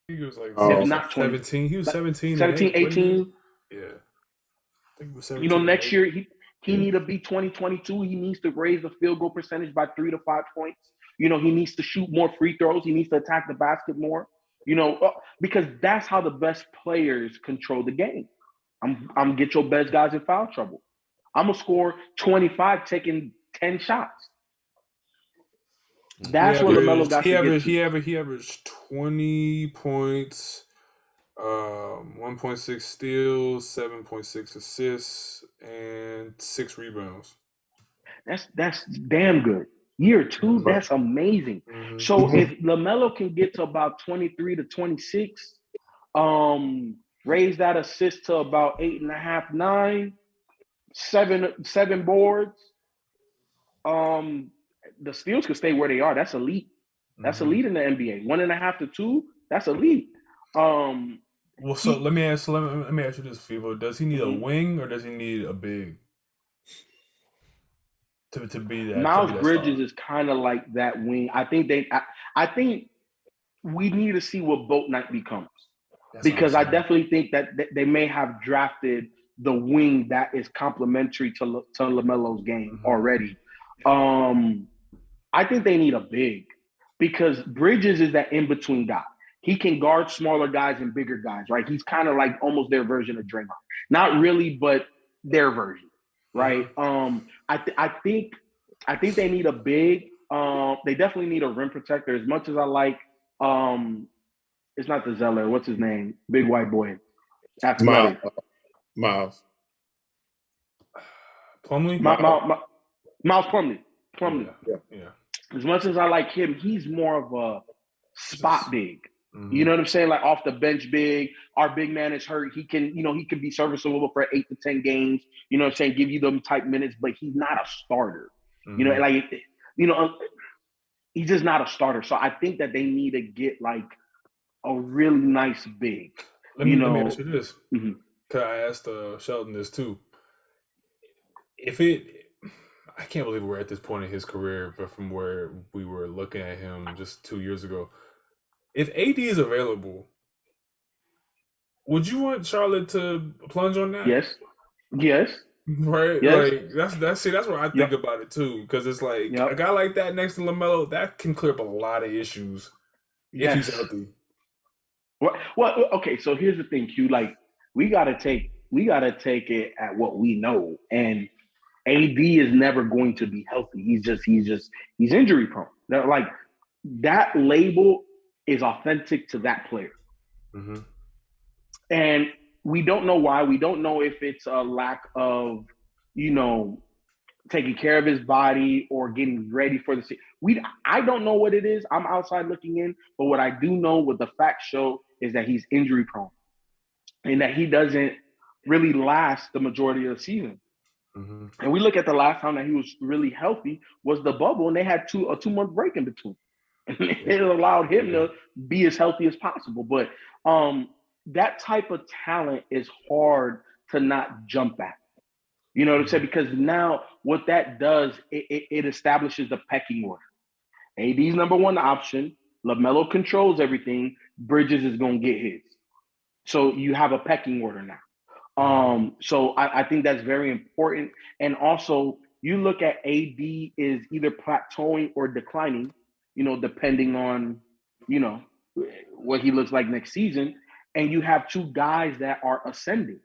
Speaker 3: He was like
Speaker 5: not 20.
Speaker 3: 17. He was 17.
Speaker 5: 17, 18.
Speaker 3: Yeah. I think he was 17.
Speaker 5: Next year he need to be 20, 22. He needs to raise the field goal percentage by 3 to 5 points. He needs to shoot more free throws. He needs to attack the basket more. Because that's how the best players control the game. I'm get your best guys in foul trouble. I'm gonna score 25 taking 10 shots. That's what LaMelo got.
Speaker 3: He averaged 20 points, 1.6 steals, 7.6 assists, and 6 rebounds.
Speaker 5: That's damn good. Year 2, that's amazing. Mm-hmm. So if LaMelo can get to about 23 to 26, raise that assist to about 8.5, 9, 7 boards, the steals could stay where they are. That's elite. That's elite in the NBA. 1.5 to 2, that's elite.
Speaker 3: Well, so let me ask you this, Fivo. Does he need a wing or does he need a big to be that?
Speaker 5: Miles Bridges is kind of like that wing. I think we need to see what Boat Knight becomes. Because I definitely think that they may have drafted the wing that is complementary to LaMelo's game already. I think they need a big, because Bridges is that in-between guy. He can guard smaller guys and bigger guys, right? He's kind of like almost their version of Draymond. Not really, but their version, right? I think they need a big. They definitely need a rim protector. As much as I like, it's not the Zeller. What's his name? Big white boy.
Speaker 2: Miles.
Speaker 3: Plumlee?
Speaker 5: Miles Plumlee.
Speaker 3: Yeah.
Speaker 5: As much as I like him, he's more of a spot big. You know what I'm saying? Like, off the bench big. Our big man is hurt. He can be serviceable for 8 to 10 games. You know what I'm saying? Give you them type minutes, but he's not a starter. He's just not a starter. So I think that they need to get like a really nice big.
Speaker 3: Let me ask you this. Cause I asked Sheldon this too. I can't believe we're at this point in his career, but from where we were looking at him just 2 years ago, if AD is available, would you want Charlotte to plunge on that?
Speaker 5: Yes.
Speaker 3: Right? Yes. Like that's what I think about it too. Because it's like a guy like that next to LaMelo, that can clear up a lot of issues if he's healthy.
Speaker 5: Well, okay, so here's the thing, Q. Like, we gotta take we got to take it at what we know. And AD is never going to be healthy. He's injury prone. Like that label is authentic to that player.
Speaker 3: Mm-hmm.
Speaker 5: And we don't know why. We don't know if it's a lack of, taking care of his body or getting ready for the season. I don't know what it is. I'm outside looking in. But what I do know, what the facts show, is that he's injury prone and that he doesn't really last the majority of the season.
Speaker 3: Mm-hmm.
Speaker 5: And we look at the last time that he was really healthy was the bubble, and they had a 2-month break in between. And it allowed him to be as healthy as possible. But that type of talent is hard to not jump at. You know what I'm saying? Because now what that does, it establishes the pecking order. AD's number one option. LaMelo controls everything. Bridges is going to get his. So you have a pecking order now. So I think that's very important. And also, you look at AD is either plateauing or declining, depending on, what he looks like next season. And you have two guys that are ascending.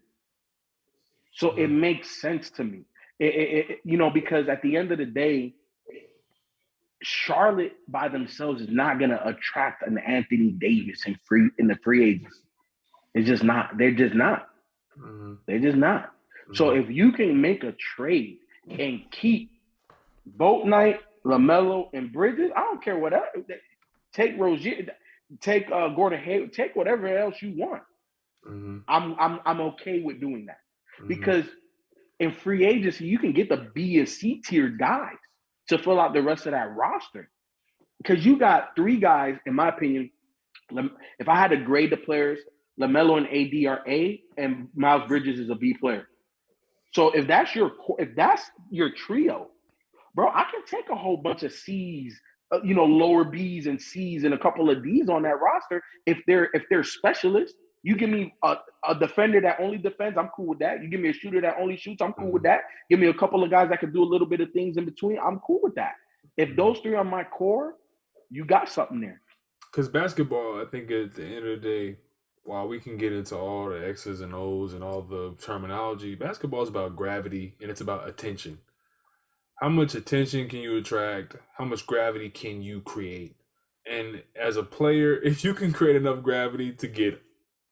Speaker 5: So it makes sense to me, because at the end of the day, Charlotte by themselves is not going to attract an Anthony Davis in the free agents. It's just not. They're just not. They're just not. So if you can make a trade and keep Bouknight, LaMelo, and Bridges, I don't care what else. Take Rozier, take Gordon Hayward, take whatever else you want. I'm okay with doing that. Because in free agency, you can get the B and C tier guys to fill out the rest of that roster. Because you got three guys, in my opinion, if I had to grade the players, LaMelo and AD are A, and Miles Bridges is a B player. So if that's your trio, bro, I can take a whole bunch of C's, lower B's and C's and a couple of D's on that roster if they're specialists. You give me a defender that only defends, I'm cool with that. You give me a shooter that only shoots, I'm cool with that. Give me a couple of guys that can do a little bit of things in between, I'm cool with that. If those three are my core, you got something there.
Speaker 3: Because basketball, I think at the end of the day, while we can get into all the X's and O's and all the terminology, basketball is about gravity and it's about attention. How much attention can you attract? How much gravity can you create? And as a player, if you can create enough gravity to get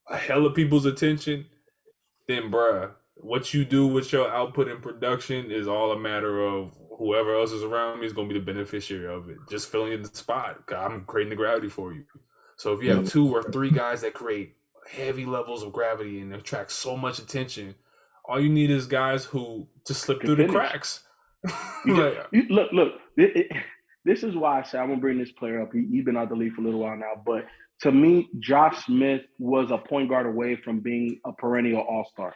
Speaker 3: a hell of people's attention, then bruh, what you do with your output and production is all a matter of whoever else is around me is going to be the beneficiary of it. Just filling in the spot. I'm creating the gravity for you. So if you have 2 or 3 guys that create heavy levels of gravity and attract so much attention, all you need is guys who just slip through the cracks.
Speaker 5: Look. This is why I say I'm going to bring this player up. He's been out the league for a little while now, but to me, Josh Smith was a point guard away from being a perennial all-star.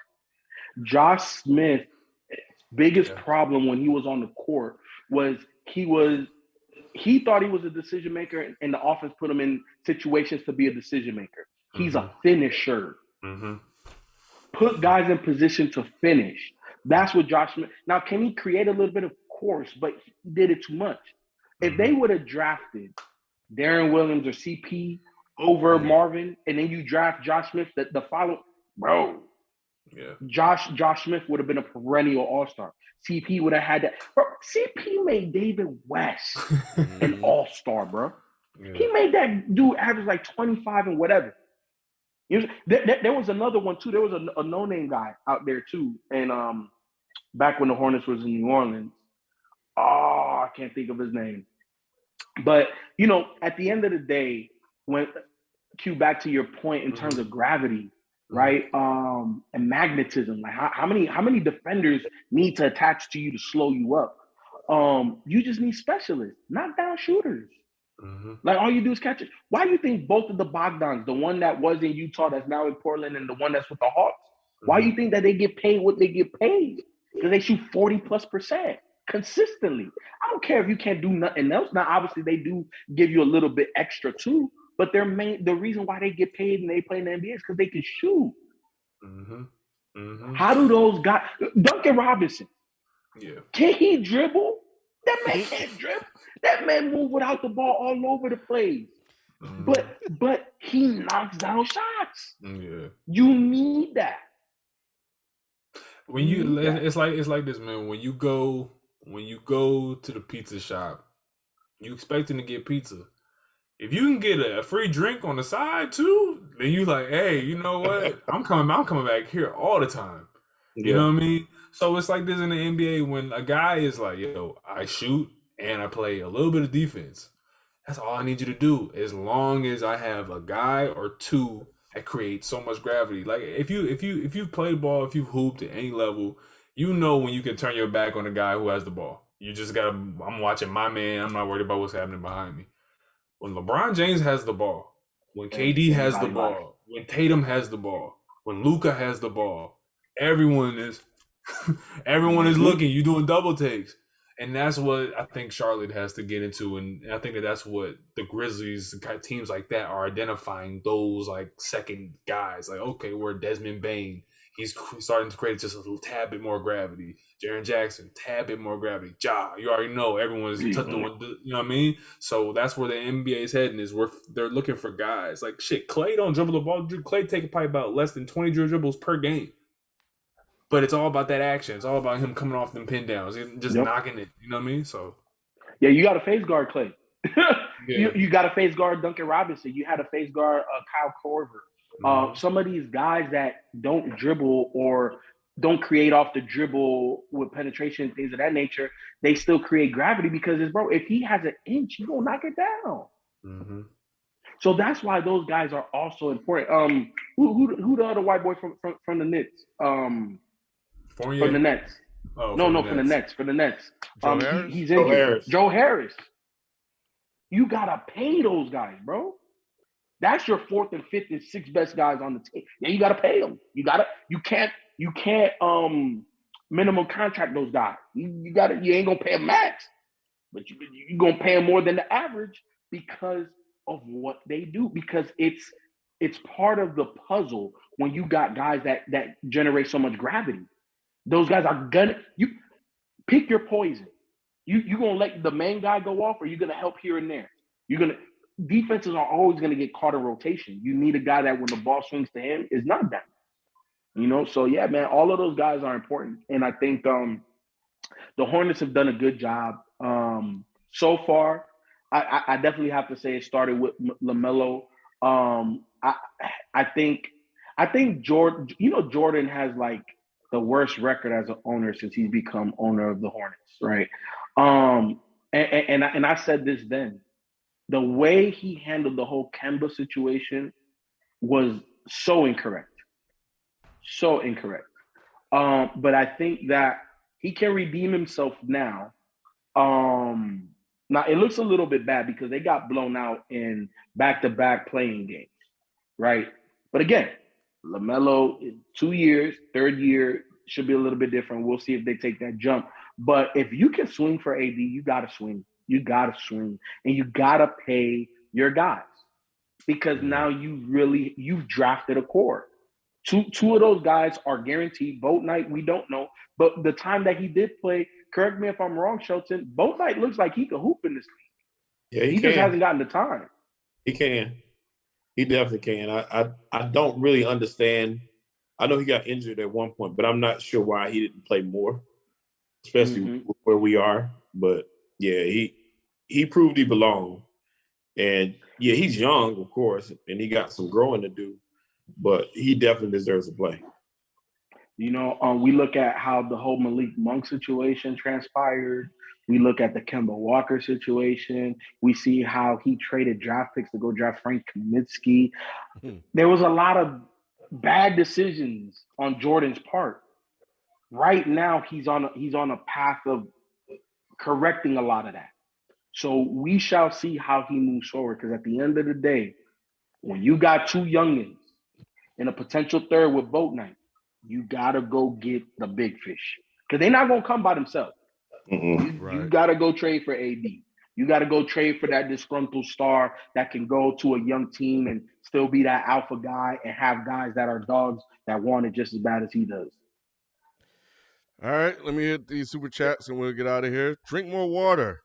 Speaker 5: Josh Smith's biggest problem when he was on the court was he thought he was a decision maker, and the offense put him in situations to be a decision maker. He's a finisher. Put guys in position to finish. That's what Josh Smith. Now, can he create a little bit? Of course, but he did it too much. If they would have drafted Darren Williams or CP over Marvin, and then you draft Josh Smith, the following, bro.
Speaker 3: Yeah.
Speaker 5: Josh Smith would have been a perennial all-star. CP would have had that. Bro, CP made David West an all-star, bro. Yeah. He made that dude average like 25 and whatever. There was another one too. There was a no-name guy out there too. And back when the Hornets was in New Orleans. Oh, I can't think of his name. But, at the end of the day, when Q, back to your point in terms of gravity, right? And magnetism, like how many defenders need to attach to you to slow you up? You just need specialists, knockdown shooters. Like all you do is catch it. Why do you think both of the Bogdans, the one that was in Utah that's now in Portland and the one that's with the Hawks, why do you think that they get paid what they get paid? Because they shoot 40+% consistently. I don't care if you can't do nothing else. Now, obviously, they do give you a little bit extra too, but the reason why they get paid and they play in the NBA is because they can shoot. How do those guys? Duncan Robinson.
Speaker 3: Yeah.
Speaker 5: Can he dribble? That man can't dribble. That man move without the ball all over the place. But he knocks down shots.
Speaker 3: Yeah.
Speaker 5: You need that.
Speaker 3: When you, it's like this, man. When you go to the pizza shop, you expecting to get pizza. If you can get a free drink on the side too, then you like, hey, you know what? I'm coming back here all the time. You know what I mean? So it's like this in the NBA when a guy is like, yo, I shoot and I play a little bit of defense. That's all I need you to do. As long as I have a guy or two that create so much gravity. Like if you play ball, if you've hooped at any level, you know when you can turn your back on the guy who has the ball. You just gotta. I'm watching my man. I'm not worried about what's happening behind me. When LeBron James has the ball, when KD has the ball, when Tatum has the ball, when Luka has the ball, everyone is looking. You doing double takes, and that's what I think Charlotte has to get into, and I think that's what the Grizzlies, teams like that, are identifying those like second guys. Like, okay, we're Desmond Bane. He's starting to create just a little tad bit more gravity. Jaren Jackson, tad bit more gravity. Ja, you already know everyone's you know what I mean? So that's where the NBA is heading, is where they're looking for guys. Like, shit, Klay don't dribble the ball. Klay take probably about less than 20 dribbles per game. But it's all about that action. It's all about him coming off them pin downs and just knocking it. You know what I mean? So
Speaker 5: yeah, you got to face guard Klay. You got to face guard Duncan Robinson. You had to face guard Kyle Korver. Some of these guys that don't dribble or don't create off the dribble with penetration, things of that nature, they still create gravity because if he has an inch, he's gonna knock it down.
Speaker 3: Mm-hmm.
Speaker 5: So that's why those guys are also important. Who the other white boy from the Knicks? From the Nets.
Speaker 3: Oh,
Speaker 5: from the Nets.
Speaker 4: Joe Harris?
Speaker 5: He's injured. Joe Harris. You gotta pay those guys, bro. That's your fourth and fifth and sixth best guys on the team. Yeah, you gotta pay them. You can't minimum contract those guys. You ain't gonna pay them max, but you're gonna pay them more than the average because of what they do. Because it's part of the puzzle when you got guys that generate so much gravity. Those guys are you pick your poison. You gonna let the main guy go off, or you gonna help here and there? Defenses are always going to get caught in rotation. You need a guy that when the ball swings to him is not down. You know, so yeah, man, all of those guys are important. And I think the Hornets have done a good job so far. I definitely have to say it started with LaMelo. I think Jordan has like the worst record as an owner since he's become owner of the Hornets, right? And I said this then. The way he handled the whole Kemba situation was so incorrect. So incorrect. But I think that he can redeem himself now. Now, it looks a little bit bad because they got blown out in back-to-back playing games, right? But again, LaMelo, 2 years, third year, should be a little bit different. We'll see if they take that jump. But if you can swing for AD, you got to swing. You got to swing. And you got to pay your guys. Because now you've drafted a core. Two of those guys are guaranteed. Boat Knight, we don't know. But the time that he did play, correct me if I'm wrong, Shelton, Boat Knight looks like he can hoop in this league.
Speaker 2: Yeah,
Speaker 5: he just hasn't gotten the time.
Speaker 2: He can. He definitely can. I don't really understand. I know he got injured at one point, but I'm not sure why he didn't play more, especially where we are. But yeah, he proved he belonged. And yeah, he's young, of course, and he got some growing to do, but he definitely deserves to play.
Speaker 5: You know, we look at how the whole Malik Monk situation transpired. We look at the Kemba Walker situation. We see how he traded draft picks to go draft Frank Kaminsky. There was a lot of bad decisions on Jordan's part. Right now, he's on a path of correcting a lot of that. So we shall see how he moves forward. Because at the end of the day, when you got two youngins and a potential third with Boat Knight, you gotta go get the big fish because they're not gonna come by themselves. You gotta go trade for AD. You gotta go trade for that disgruntled star that can go to a young team and still be that alpha guy and have guys that are dogs that want it just as bad as he does.
Speaker 4: All right, let me hit these super chats and we'll get out of here. Drink more water.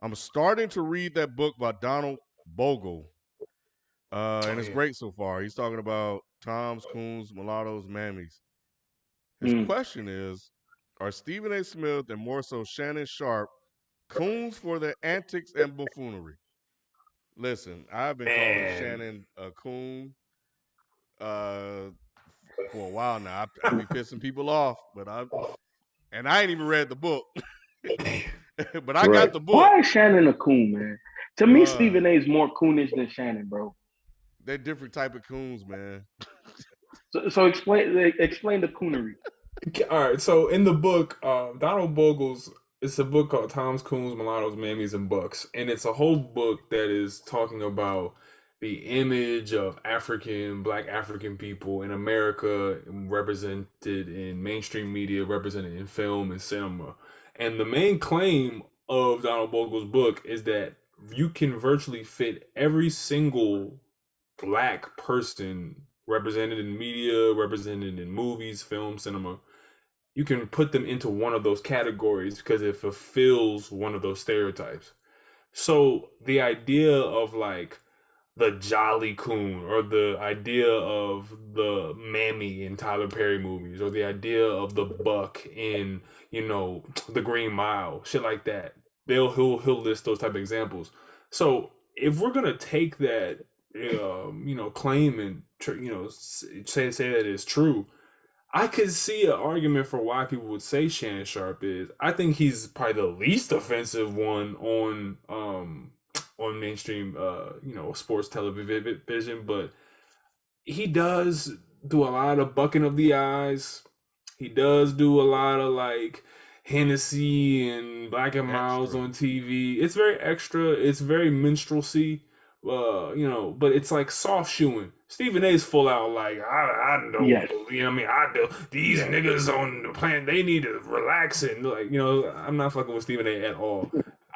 Speaker 4: I'm starting to read that book by Donald Bogle. And it's great so far. He's talking about Toms, Coons, Mulattoes, Mammies. His question is, are Stephen A. Smith and more so Shannon Sharpe coons for their antics and buffoonery? Listen, I've been calling Shannon a coon for a while now. I be pissing people off, but I ain't even read the book. But I got the book.
Speaker 5: Why is Shannon a coon, man? To me, Stephen A. is more coonish than Shannon, bro.
Speaker 4: They're different type of coons, man.
Speaker 5: So explain the coonery.
Speaker 3: All right. So in the book, Donald Bogle's, it's a book called Tom's, Coons, Mulattoes, Mammies, and Bucks, and it's a whole book that is talking about the image of Black African people in America, represented in mainstream media, represented in film and cinema. And the main claim of Donald Bogle's book is that you can virtually fit every single Black person represented in media, represented in movies, film, cinema. You can put them into one of those categories because it fulfills one of those stereotypes. So the idea of like the jolly coon, or the idea of the mammy in Tyler Perry movies, or the idea of the buck in, The Green Mile, shit like that. He'll list those type of examples. So if we're gonna take that, claim and say that it's true, I could see an argument for why people would say Shannon Sharpe is. I think he's probably the least offensive one on mainstream, sports television, but he does do a lot of bucking of the eyes. He does do a lot of like Hennessy and Black and Miles on TV. It's very extra. It's very minstrelsy, but it's like soft shoeing. Stephen A's full out like, I know,
Speaker 5: yes.
Speaker 3: I do. These niggas on the planet, they need to relax, and like, I'm not fucking with Stephen A at all.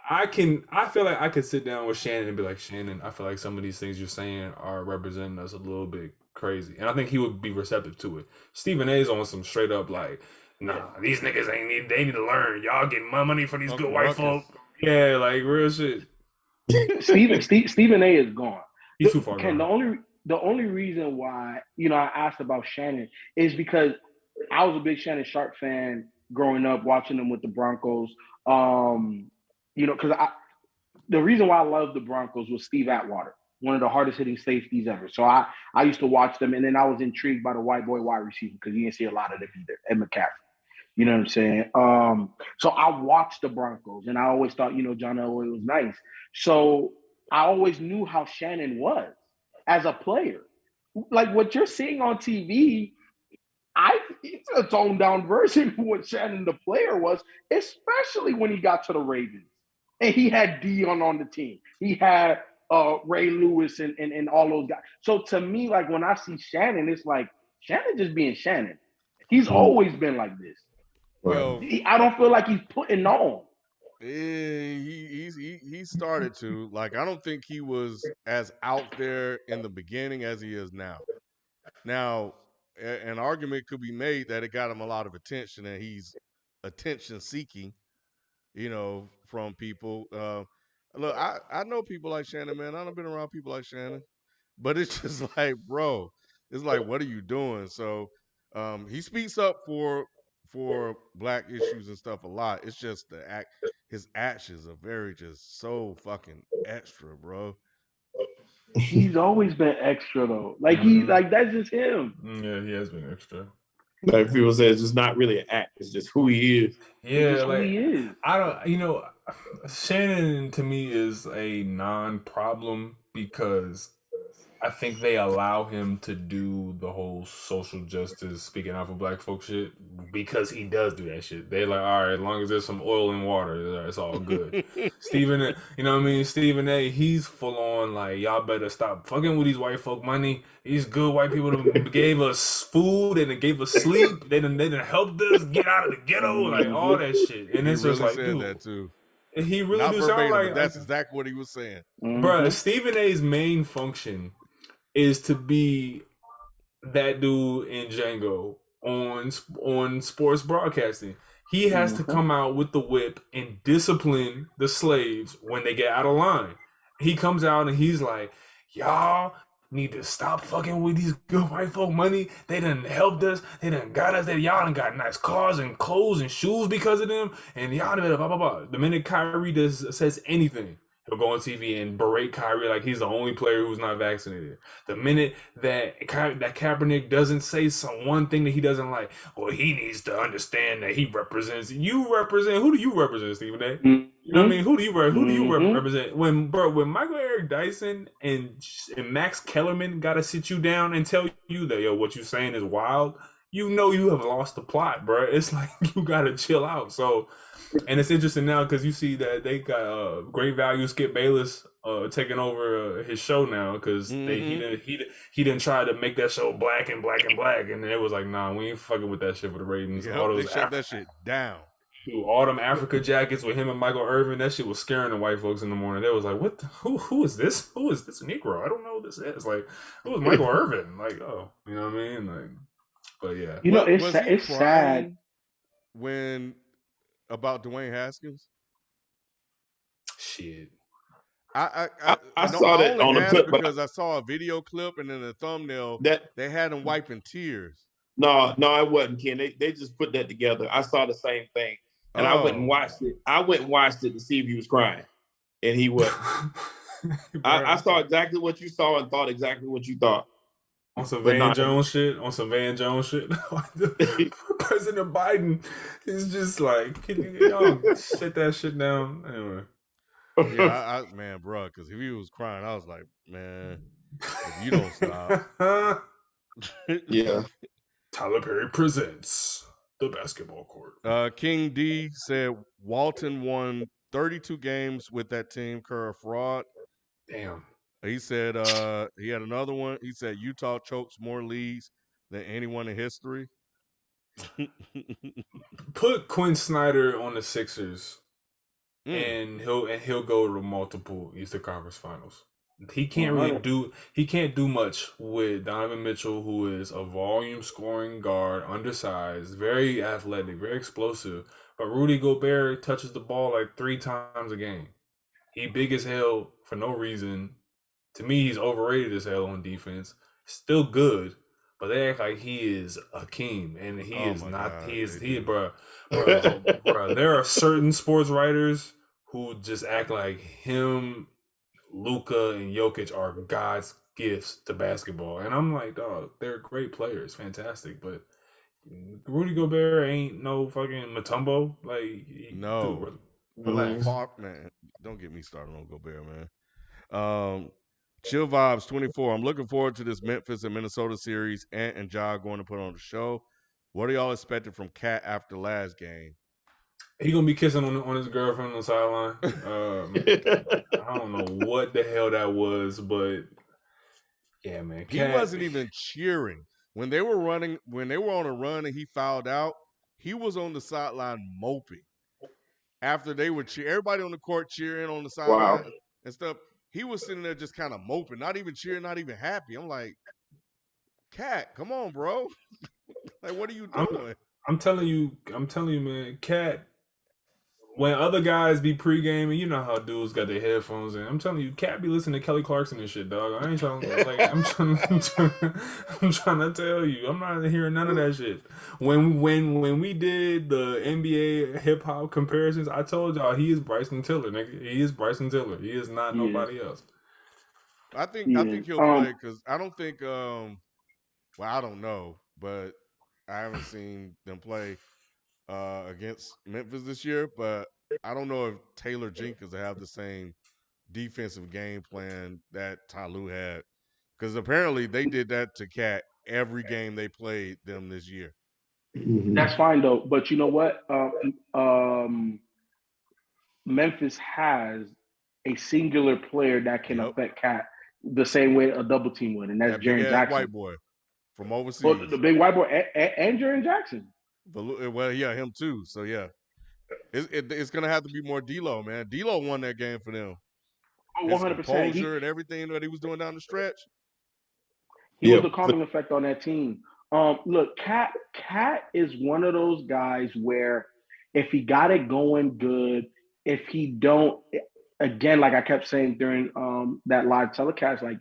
Speaker 3: I feel like I could sit down with Shannon and be like, Shannon, I feel like some of these things you're saying are representing us a little bit crazy. And I think he would be receptive to it. Stephen A's on some straight up like, nah, these niggas they need to learn. Y'all getting my money for these good white folk. Yeah, like real shit.
Speaker 5: Stephen A is gone.
Speaker 3: He's too far gone.
Speaker 5: The only reason why, I asked about Shannon is because I was a big Shannon Sharpe fan growing up, watching him with the Broncos. Because the reason why I loved the Broncos was Steve Atwater, one of the hardest hitting safeties ever. So I used to watch them, and then I was intrigued by the white boy wide receiver because you didn't see a lot of them either, Ed McCaffrey. You know what I'm saying? So I watched the Broncos, and I always thought, John Elway was nice. So I always knew how Shannon was as a player. Like what you're seeing on TV, it's a toned down version of what Shannon the player was, especially when he got to the Ravens. And he had Dion on the team. He had Ray Lewis and all those guys. So to me, like when I see Shannon, it's like Shannon just being Shannon. He's always been like this. Well, I don't feel like he's putting on.
Speaker 4: He started to. Like, I don't think he was as out there in the beginning as he is now. Now, an argument could be made that it got him a lot of attention and he's attention seeking, from people. Look, I know people like Shannon, man. I've been around people like Shannon, but it's just like, bro, it's like, what are you doing? So he speaks up for Black issues and stuff a lot. It's just his actions are very just so fucking extra, bro.
Speaker 5: He's always been extra though. Like that's just him.
Speaker 3: Yeah, he has been extra.
Speaker 2: Like people say, it's just not really an act. It's just who he is.
Speaker 3: Yeah,
Speaker 5: like who he is.
Speaker 3: I don't. Shannon to me is a non-problem because I think they allow him to do the whole social justice, speaking out for Black folk shit because he does do that shit. They're like, all right, as long as there's some oil and water, it's all good. Stephen, Stephen A, he's full on like, y'all better stop fucking with these white folk money. These good white people that gave us food and they gave us sleep. They done helped us get out of the ghetto, like all that shit. And it's
Speaker 4: really
Speaker 3: just like,
Speaker 4: said
Speaker 3: dude,
Speaker 4: that too.
Speaker 3: He really
Speaker 4: Not
Speaker 3: do
Speaker 4: verbatim,
Speaker 3: sound like
Speaker 4: that's exactly what he was saying.
Speaker 3: Bruh, Stephen A's main function is to be that dude in Django on sports broadcasting. He has to come out with the whip and discipline the slaves when they get out of line. He comes out and he's like, y'all need to stop fucking with these good white folk money. They done helped us. They done got us. Y'all done got nice cars and clothes and shoes because of them. And y'all done blah, blah, blah. The minute Kyrie says anything, he'll go on TV and berate Kyrie like he's the only player who's not vaccinated. The minute that Kaepernick doesn't say one thing that he doesn't like, well, he needs to understand that he represents. Who do you represent, Stephen A?
Speaker 5: Mm-hmm.
Speaker 3: You know what I mean? Who do you represent? When Michael Eric Dyson and Max Kellerman got to sit you down and tell you that, yo, what you saying is wild, you know you have lost the plot, bro. It's like you got to chill out. So, and it's interesting now because you see that they got Great Value Skip Bayless taking over his show now because he didn't try to make that show black, and then it was like, nah, we ain't fucking with that shit for the ratings.
Speaker 4: Yeah, they shut that shit down.
Speaker 3: Dude, all them Africa jackets with him and Michael Irvin, that shit was scaring the white folks in the morning. They was like, "What? Who is this? Who is this Negro? I don't know who this is." Like, who was Michael Irvin? Like, oh, you know what I mean? Like, but yeah,
Speaker 5: it's sad
Speaker 4: when about Dwayne Haskins.
Speaker 3: Shit.
Speaker 4: I
Speaker 2: saw that on the clip
Speaker 4: because I saw a video clip and in the thumbnail that they had him wiping tears.
Speaker 2: No, it wasn't, Ken. They just put that together. I saw the same thing, and I went and watched it. I went and watched it to see if he was crying, and he wasn't. I saw exactly what you saw and thought exactly what you thought.
Speaker 3: On some Van Jones shit. President Biden is just like, can y'all shut that shit down? Anyway.
Speaker 4: Yeah, man, bro, because if he was crying, I was like, man, if you don't stop.
Speaker 2: Yeah.
Speaker 3: Tyler Perry presents The Basketball Court.
Speaker 4: King D said Walton won 32 games with that team. Kerr fraud.
Speaker 3: Damn.
Speaker 4: He said he had another one. He said Utah chokes more leagues than anyone in history.
Speaker 3: Put Quinn Snyder on the Sixers, and he'll go to multiple Eastern Conference Finals. He can't do much with Donovan Mitchell, who is a volume scoring guard, undersized, very athletic, very explosive. But Rudy Gobert touches the ball like 3 times a game. He big as hell for no reason. To me, he's overrated as hell on defense. Still good, but they act like he is Akeem, and he is not. God, bro. There are certain sports writers who just act like him, Luka, and Jokic are God's gifts to basketball, and I'm like, dog, they're great players, fantastic, but Rudy Gobert ain't no fucking Mutombo. Like,
Speaker 4: no,
Speaker 3: relax,
Speaker 4: man. Don't get me started on Gobert, man. Chill Vibes 24. I'm looking forward to this Memphis and Minnesota series. Ant and Ja going to put on the show. What are y'all expecting from Cat after last game?
Speaker 3: He gonna be kissing on his girlfriend on the sideline. I don't know what the hell that was, but yeah, man.
Speaker 4: He wasn't even cheering when they were running. When they were on a run and he fouled out, he was on the sideline moping. After they were everybody on the court cheering on the sideline and stuff. He was sitting there just kind of moping, not even cheering, not even happy. I'm like, Cat, come on, bro. Like, what are you doing?
Speaker 3: I'm telling you, man, Cat, when other guys be pre-gaming, you know how dudes got their headphones in. I'm telling you, Cat be listening to Kelly Clarkson and shit, dog. I ain't trying to, like, I'm trying to tell you, I'm not hearing none of that shit. When we did the NBA hip hop comparisons, I told y'all he is Bryson Tiller, nigga. He is Bryson Tiller. He is not nobody else.
Speaker 4: I think he'll play because I don't think. Well, I don't know, but I haven't seen them play against Memphis this year. But I don't know if Taylor Jenkins will have the same defensive game plan that Ty Lue had, because apparently they did that to Cat every game they played them this year.
Speaker 5: That's fine though, but you know what? Memphis has a singular player that can affect Cat the same way a double team would, and that's Jaren Jackson,
Speaker 4: white boy from overseas.
Speaker 5: Well, the big white boy and Jaren Jackson.
Speaker 4: Well, yeah, him too. So yeah, it's gonna have to be more D'Lo, man. D'Lo won that game for them.
Speaker 5: 100%.
Speaker 4: Composure and everything that he was doing down the stretch.
Speaker 5: He was the calming effect on that team. Look, Cat is one of those guys where if he got it going good, if he don't, again, like I kept saying during that live telecast, like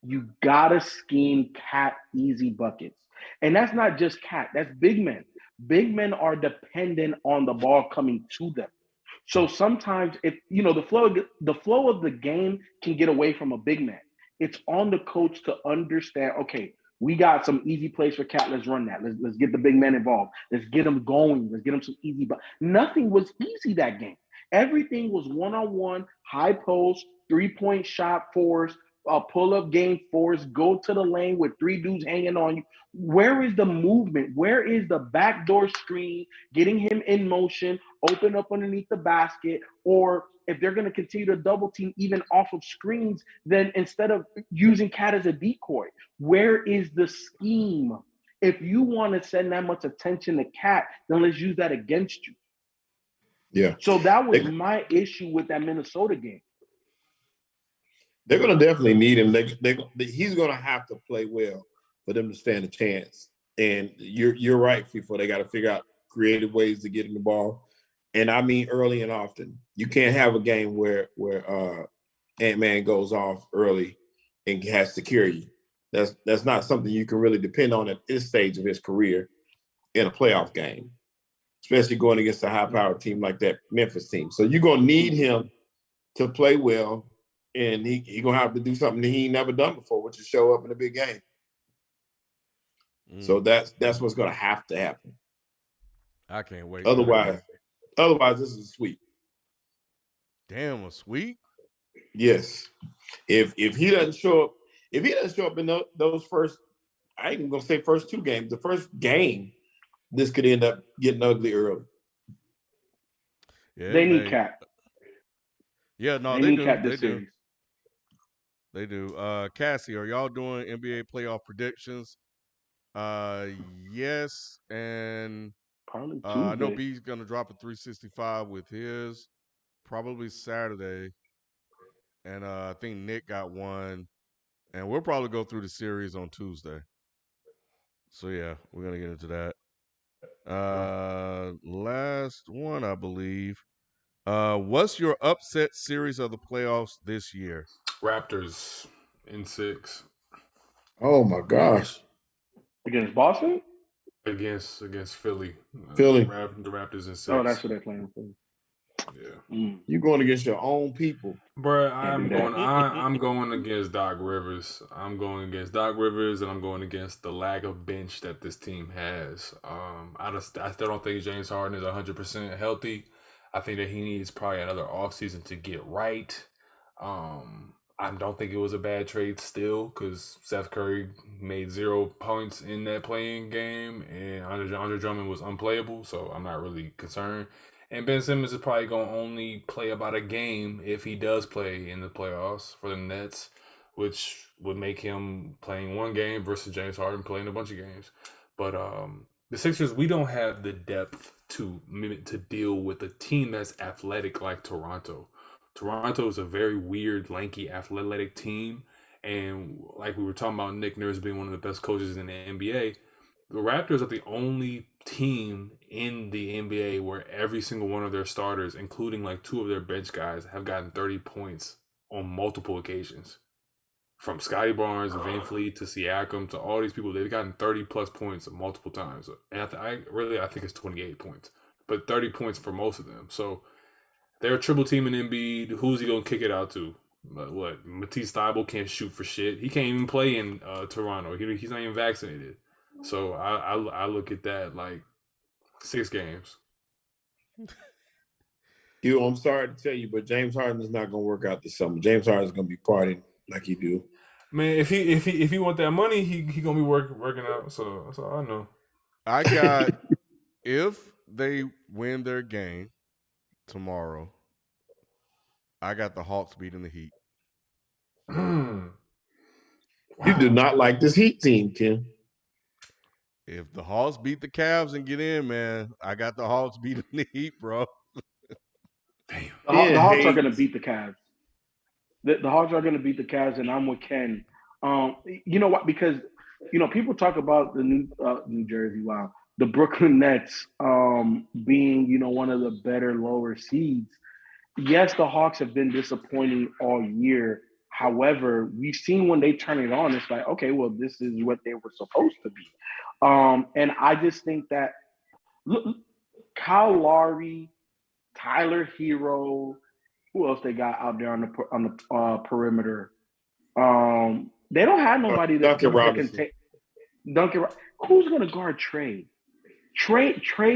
Speaker 5: You gotta scheme Cat easy buckets. And that's not just Cat, that's big men. Big men are dependent on the ball coming to them. So sometimes if the flow of the game can get away from a big man. It's on the coach to understand, okay, we got some easy plays for Cat. Let's run that. Let's get the big man involved. Let's get him going. Let's get him some easy. But nothing was easy that game. Everything was one-on-one, high post, three-point shot force, pull-up game force, go to the lane with three dudes hanging on you. Where is the movement? Where is the backdoor screen, getting him in motion, open up underneath the basket, or if they're going to continue to double team even off of screens, then instead of using Cat as a decoy, where is the scheme? If you want to send that much attention to Cat, then let's use that against you.
Speaker 2: Yeah.
Speaker 5: So that was my issue with that Minnesota game.
Speaker 2: They're going to definitely need him. He's going to have to play well for them to stand a chance. And you're right, FIFA. They got to figure out creative ways to get him the ball. And I mean early and often. You can't have a game where Ant-Man goes off early and has to carry you. That's not something you can really depend on at this stage of his career in a playoff game, especially going against a high-powered team like that Memphis team. So you're going to need him to play well, and he's going to have to do something that he ain't never done before, which is show up in a big game. So that's what's going to happen.
Speaker 4: I can't wait.
Speaker 2: Otherwise, this is a sweep.
Speaker 4: Damn, a sweep?
Speaker 2: Yes. If he doesn't show up, in those first, I ain't even gonna say first two games. The first game, this could end up getting ugly early.
Speaker 4: Yeah,
Speaker 5: they need Cat.
Speaker 4: Yeah, no,
Speaker 5: they
Speaker 4: do.
Speaker 5: Cat
Speaker 4: They
Speaker 5: this
Speaker 4: do.
Speaker 5: series.
Speaker 4: They do. Cassie, are y'all doing NBA playoff predictions? Yes, and
Speaker 5: Probably
Speaker 4: I know
Speaker 5: Tuesday.
Speaker 4: B's gonna drop a 365 with his probably Saturday, and I think Nick got one, and we'll probably go through the series on Tuesday. So yeah, we're gonna get into that. Last one, I believe. What's your upset series of the playoffs this year?
Speaker 3: Raptors in 6.
Speaker 2: Oh my gosh.
Speaker 5: Against Boston?
Speaker 3: Against Philly.
Speaker 2: Philly.
Speaker 3: The Raptors in 6.
Speaker 5: Oh, that's what they're playing for.
Speaker 3: Yeah.
Speaker 2: You're going against your own people.
Speaker 3: Bruh, I'm going against Doc Rivers. I'm going against Doc Rivers, and I'm going against the lack of bench that this team has. I still don't think James Harden is 100% healthy. I think that he needs probably another offseason to get right. I don't think it was a bad trade still, because Seth Curry made 0 points in that playing game, and Andre Drummond was unplayable, so I'm not really concerned. And Ben Simmons is probably going to only play about a game if he does play in the playoffs for the Nets, which would make him playing one game versus James Harden playing a bunch of games. But the Sixers, we don't have the depth to deal with a team that's athletic like Toronto. Toronto is a very weird, lanky, athletic team. And like we were talking about Nick Nurse being one of the best coaches in the NBA, the Raptors are the only team in the NBA where every single one of their starters, including like 2 of their bench guys, have gotten 30 points on multiple occasions. From Scotty Barnes, Van Fleet to Siakam to all these people, they've gotten 30 plus points multiple times. And I think it's 28 points, but 30 points for most of them. So they're a triple team in Embiid. Who's he gonna kick it out to? What? Matisse Thybulle can't shoot for shit. He can't even play in Toronto. He's not even vaccinated. So I look at that like 6 games.
Speaker 2: I'm sorry to tell you, but James Harden is not going to work out this summer. James Harden is going to be partying like he do.
Speaker 3: Man, if he want that money, he gonna be working out. So that's all I know.
Speaker 4: I got if they win their game tomorrow, I got the Hawks beating the Heat.
Speaker 2: Wow. You do not like this Heat team, Ken.
Speaker 4: If the Hawks beat the Cavs and get in, man, I got the Hawks beating the Heat, bro.
Speaker 3: Damn.
Speaker 5: The Hawks are going to beat the Cavs. The Hawks are going to beat the Cavs, and I'm with Ken. You know what? Because people talk about the New Jersey, the Brooklyn Nets being one of the better lower seeds. Yes, the Hawks have been disappointing all year. However, we've seen when they turn it on, it's like, okay, well, this is what they were supposed to be. And I just think that look, Kyle Lowry, Tyler Hero, who else they got out there on the perimeter? They don't have nobody that can take Duncan. Who's going to guard Trey? Trey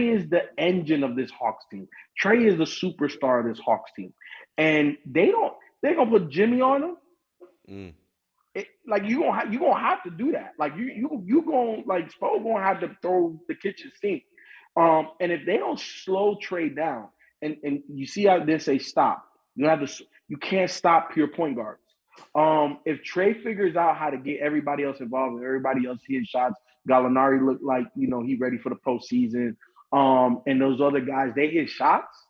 Speaker 5: is the engine of this Hawks team. Trey is the superstar of this Hawks team, and they're gonna put Jimmy on him. Like you gonna have to do that. Like you gonna like Spo gonna have to throw the kitchen sink. And if they don't slow Trey down, and you see how they say stop, you can't stop pure point guards. If Trey figures out how to get everybody else involved and everybody else hitting shots, Gallinari looked like he ready for the postseason. And those other guys, they hit shots.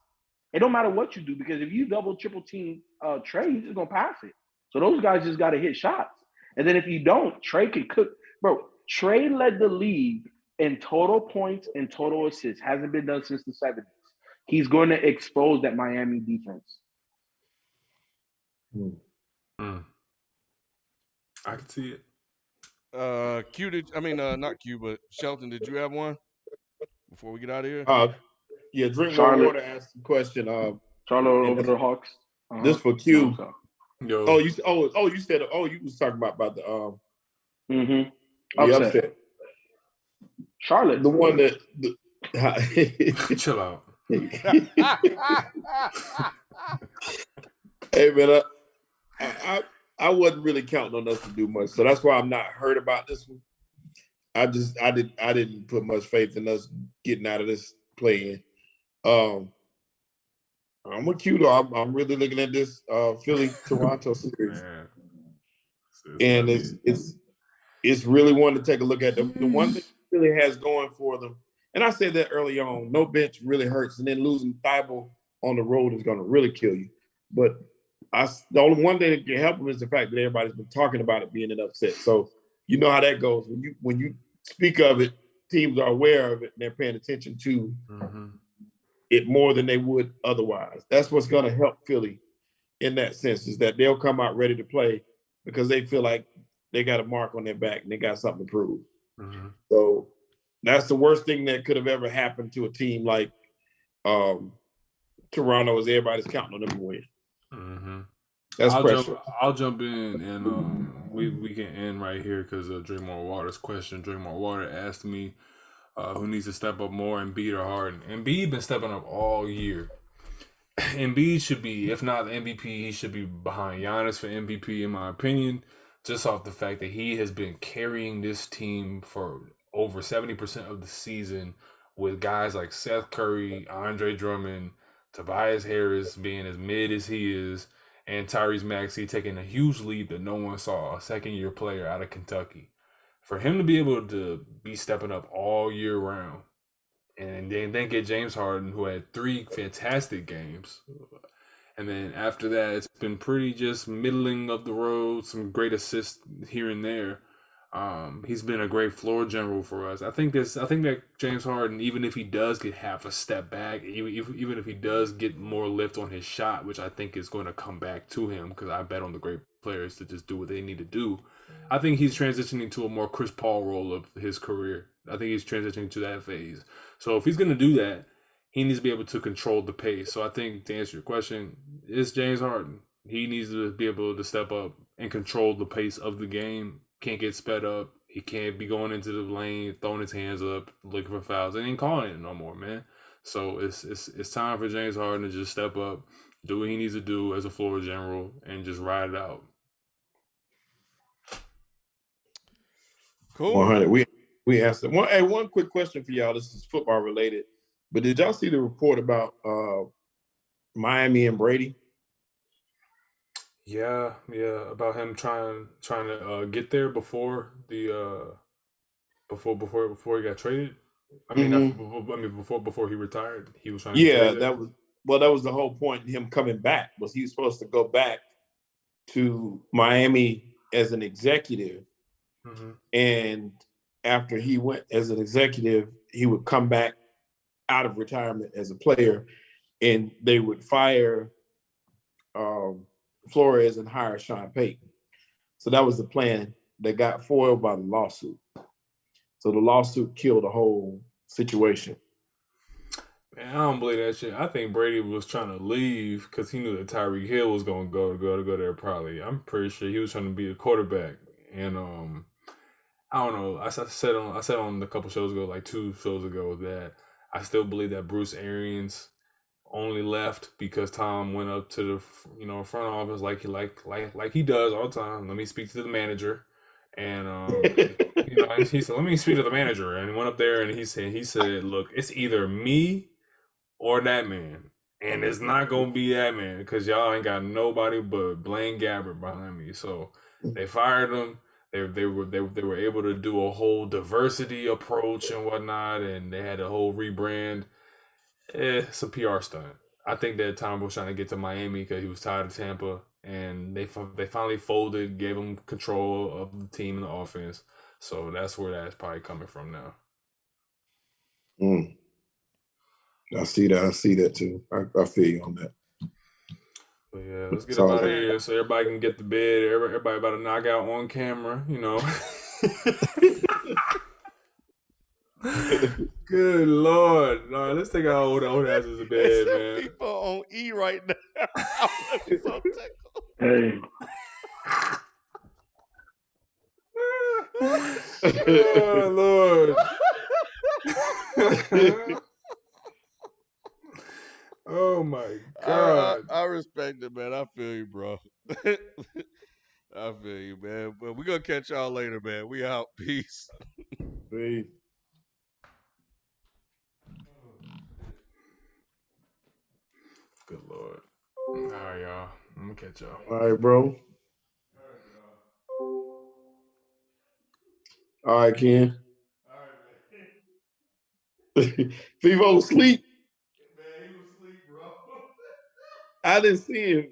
Speaker 5: It don't matter what you do, because if you double triple team Trey, he's just gonna pass it. So those guys just got to hit shots. And then if you don't, Trey can cook. Bro, Trey led the league in total points and total assists. Hasn't been done since the 70s. He's going to expose that Miami defense.
Speaker 3: I can see it.
Speaker 4: Not Q, but Shelton, did you have one before we get out of here?
Speaker 2: Yeah, Drink More Water asked the question.
Speaker 5: Charlotte over the Hawks.
Speaker 2: This for Q.
Speaker 3: Yo.
Speaker 2: You said you was talking about the
Speaker 5: upset. Charlotte,
Speaker 2: the one that
Speaker 3: chill out.
Speaker 2: Hey man, I wasn't really counting on us to do much, so that's why I'm not hurt about this one. I didn't put much faith in us getting out of this play-in. I'm with you though. I'm really looking at this Philly Toronto series, and it's really one to take a look at. The one thing Philly has going for them, and I said that early on. No bench really hurts, and then losing Thibault on the road is going to really kill you. But the only one thing that can help them is the fact that everybody's been talking about it being an upset. So you know how that goes. When you speak of it, teams are aware of it and they're paying attention to it more than they would otherwise. That's what's going to help Philly in that sense, is that they'll come out ready to play because they feel like they got a mark on their back and they got something to prove. So that's the worst thing that could have ever happened to a team like Toronto, is everybody's counting on them to win. That's pressure.
Speaker 3: I'll jump in and we can end right here because of Drink More Water's question. Drink More Water asked me who needs to step up more, Embiid or Harden. Embiid been stepping up all year. Embiid should be, if not the MVP, he should be behind Giannis for MVP, in my opinion, just off the fact that he has been carrying this team for over 70% of the season with guys like Seth Curry, Andre Drummond, Tobias Harris being as mid as he is, and Tyrese Maxey taking a huge leap that no one saw, a second-year player out of Kentucky. For him to be able to be stepping up all year round, and then get James Harden, who had 3 fantastic games, and then after that, it's been pretty just middling of the road, some great assists here and there. He's been a great floor general for us. I think that James Harden, even if he does get half a step back, even if he does get more lift on his shot, which I think is going to come back to him, because I bet on the great players to just do what they need to do, I think he's transitioning to a more Chris Paul role of his career. I think he's transitioning to that phase. So if he's going to do that, he needs to be able to control the pace. So I think, to answer your question, it's James Harden. He needs to be able to step up and control the pace of the game. Can't get sped up. He can't be going into the lane, throwing his hands up, looking for fouls. They ain't calling it no more, man. So it's time for James Harden to just step up, do what he needs to do as a floor general, and just ride it out.
Speaker 4: Cool.
Speaker 2: 100. We answered one quick question for y'all. This is football related, but did y'all see the report about Miami and Brady?
Speaker 3: Yeah, about him trying to get there before the before he got traded. I mean, before he retired, he was trying to get
Speaker 2: that was the whole point. Him coming back was he was supposed to go back to Miami as an executive, and after he went as an executive, he would come back out of retirement as a player, and they would fire Flores and hire Sean Payton. So that was the plan that got foiled by the lawsuit. So the lawsuit killed the whole situation.
Speaker 3: Man, I don't believe that shit. I think Brady was trying to leave because he knew that Tyreek Hill was going to go there. Probably, I'm pretty sure he was trying to be a quarterback. And I don't know. I said on a couple shows ago, like 2 shows ago, that I still believe that Bruce Arians only left because Tom went up to the front office like he does all the time. Let me speak to the manager, and he said, let me speak to the manager, and he went up there and he said, look, it's either me or that man, and it's not gonna be that man because y'all ain't got nobody but Blaine Gabbert behind me. So they fired him. They were able to do a whole diversity approach and whatnot, and they had a whole rebrand. It's a PR stunt. I think that Tom was trying to get to Miami because he was tired of Tampa, and they finally folded, gave him control of the team and the offense. So that's where that's probably coming from now.
Speaker 2: I see that too. I feel you on that.
Speaker 3: But yeah, let's get up out of here so everybody can get to bed. Everybody about to knock out on camera, Good Lord. No, let's take our old asses to bed, man.
Speaker 4: People on E right now. So
Speaker 5: hey.
Speaker 3: Oh, Lord. Oh, my God.
Speaker 4: I respect it, man. I feel you, bro. I feel you, man. But we're going to catch y'all later, man. We out. Peace.
Speaker 2: Peace.
Speaker 3: Good Lord. All right, y'all. I'm going to catch y'all.
Speaker 2: All right, bro. All right, Ken. All right, man. Vivo asleep. Man, he was asleep, bro. I didn't see him.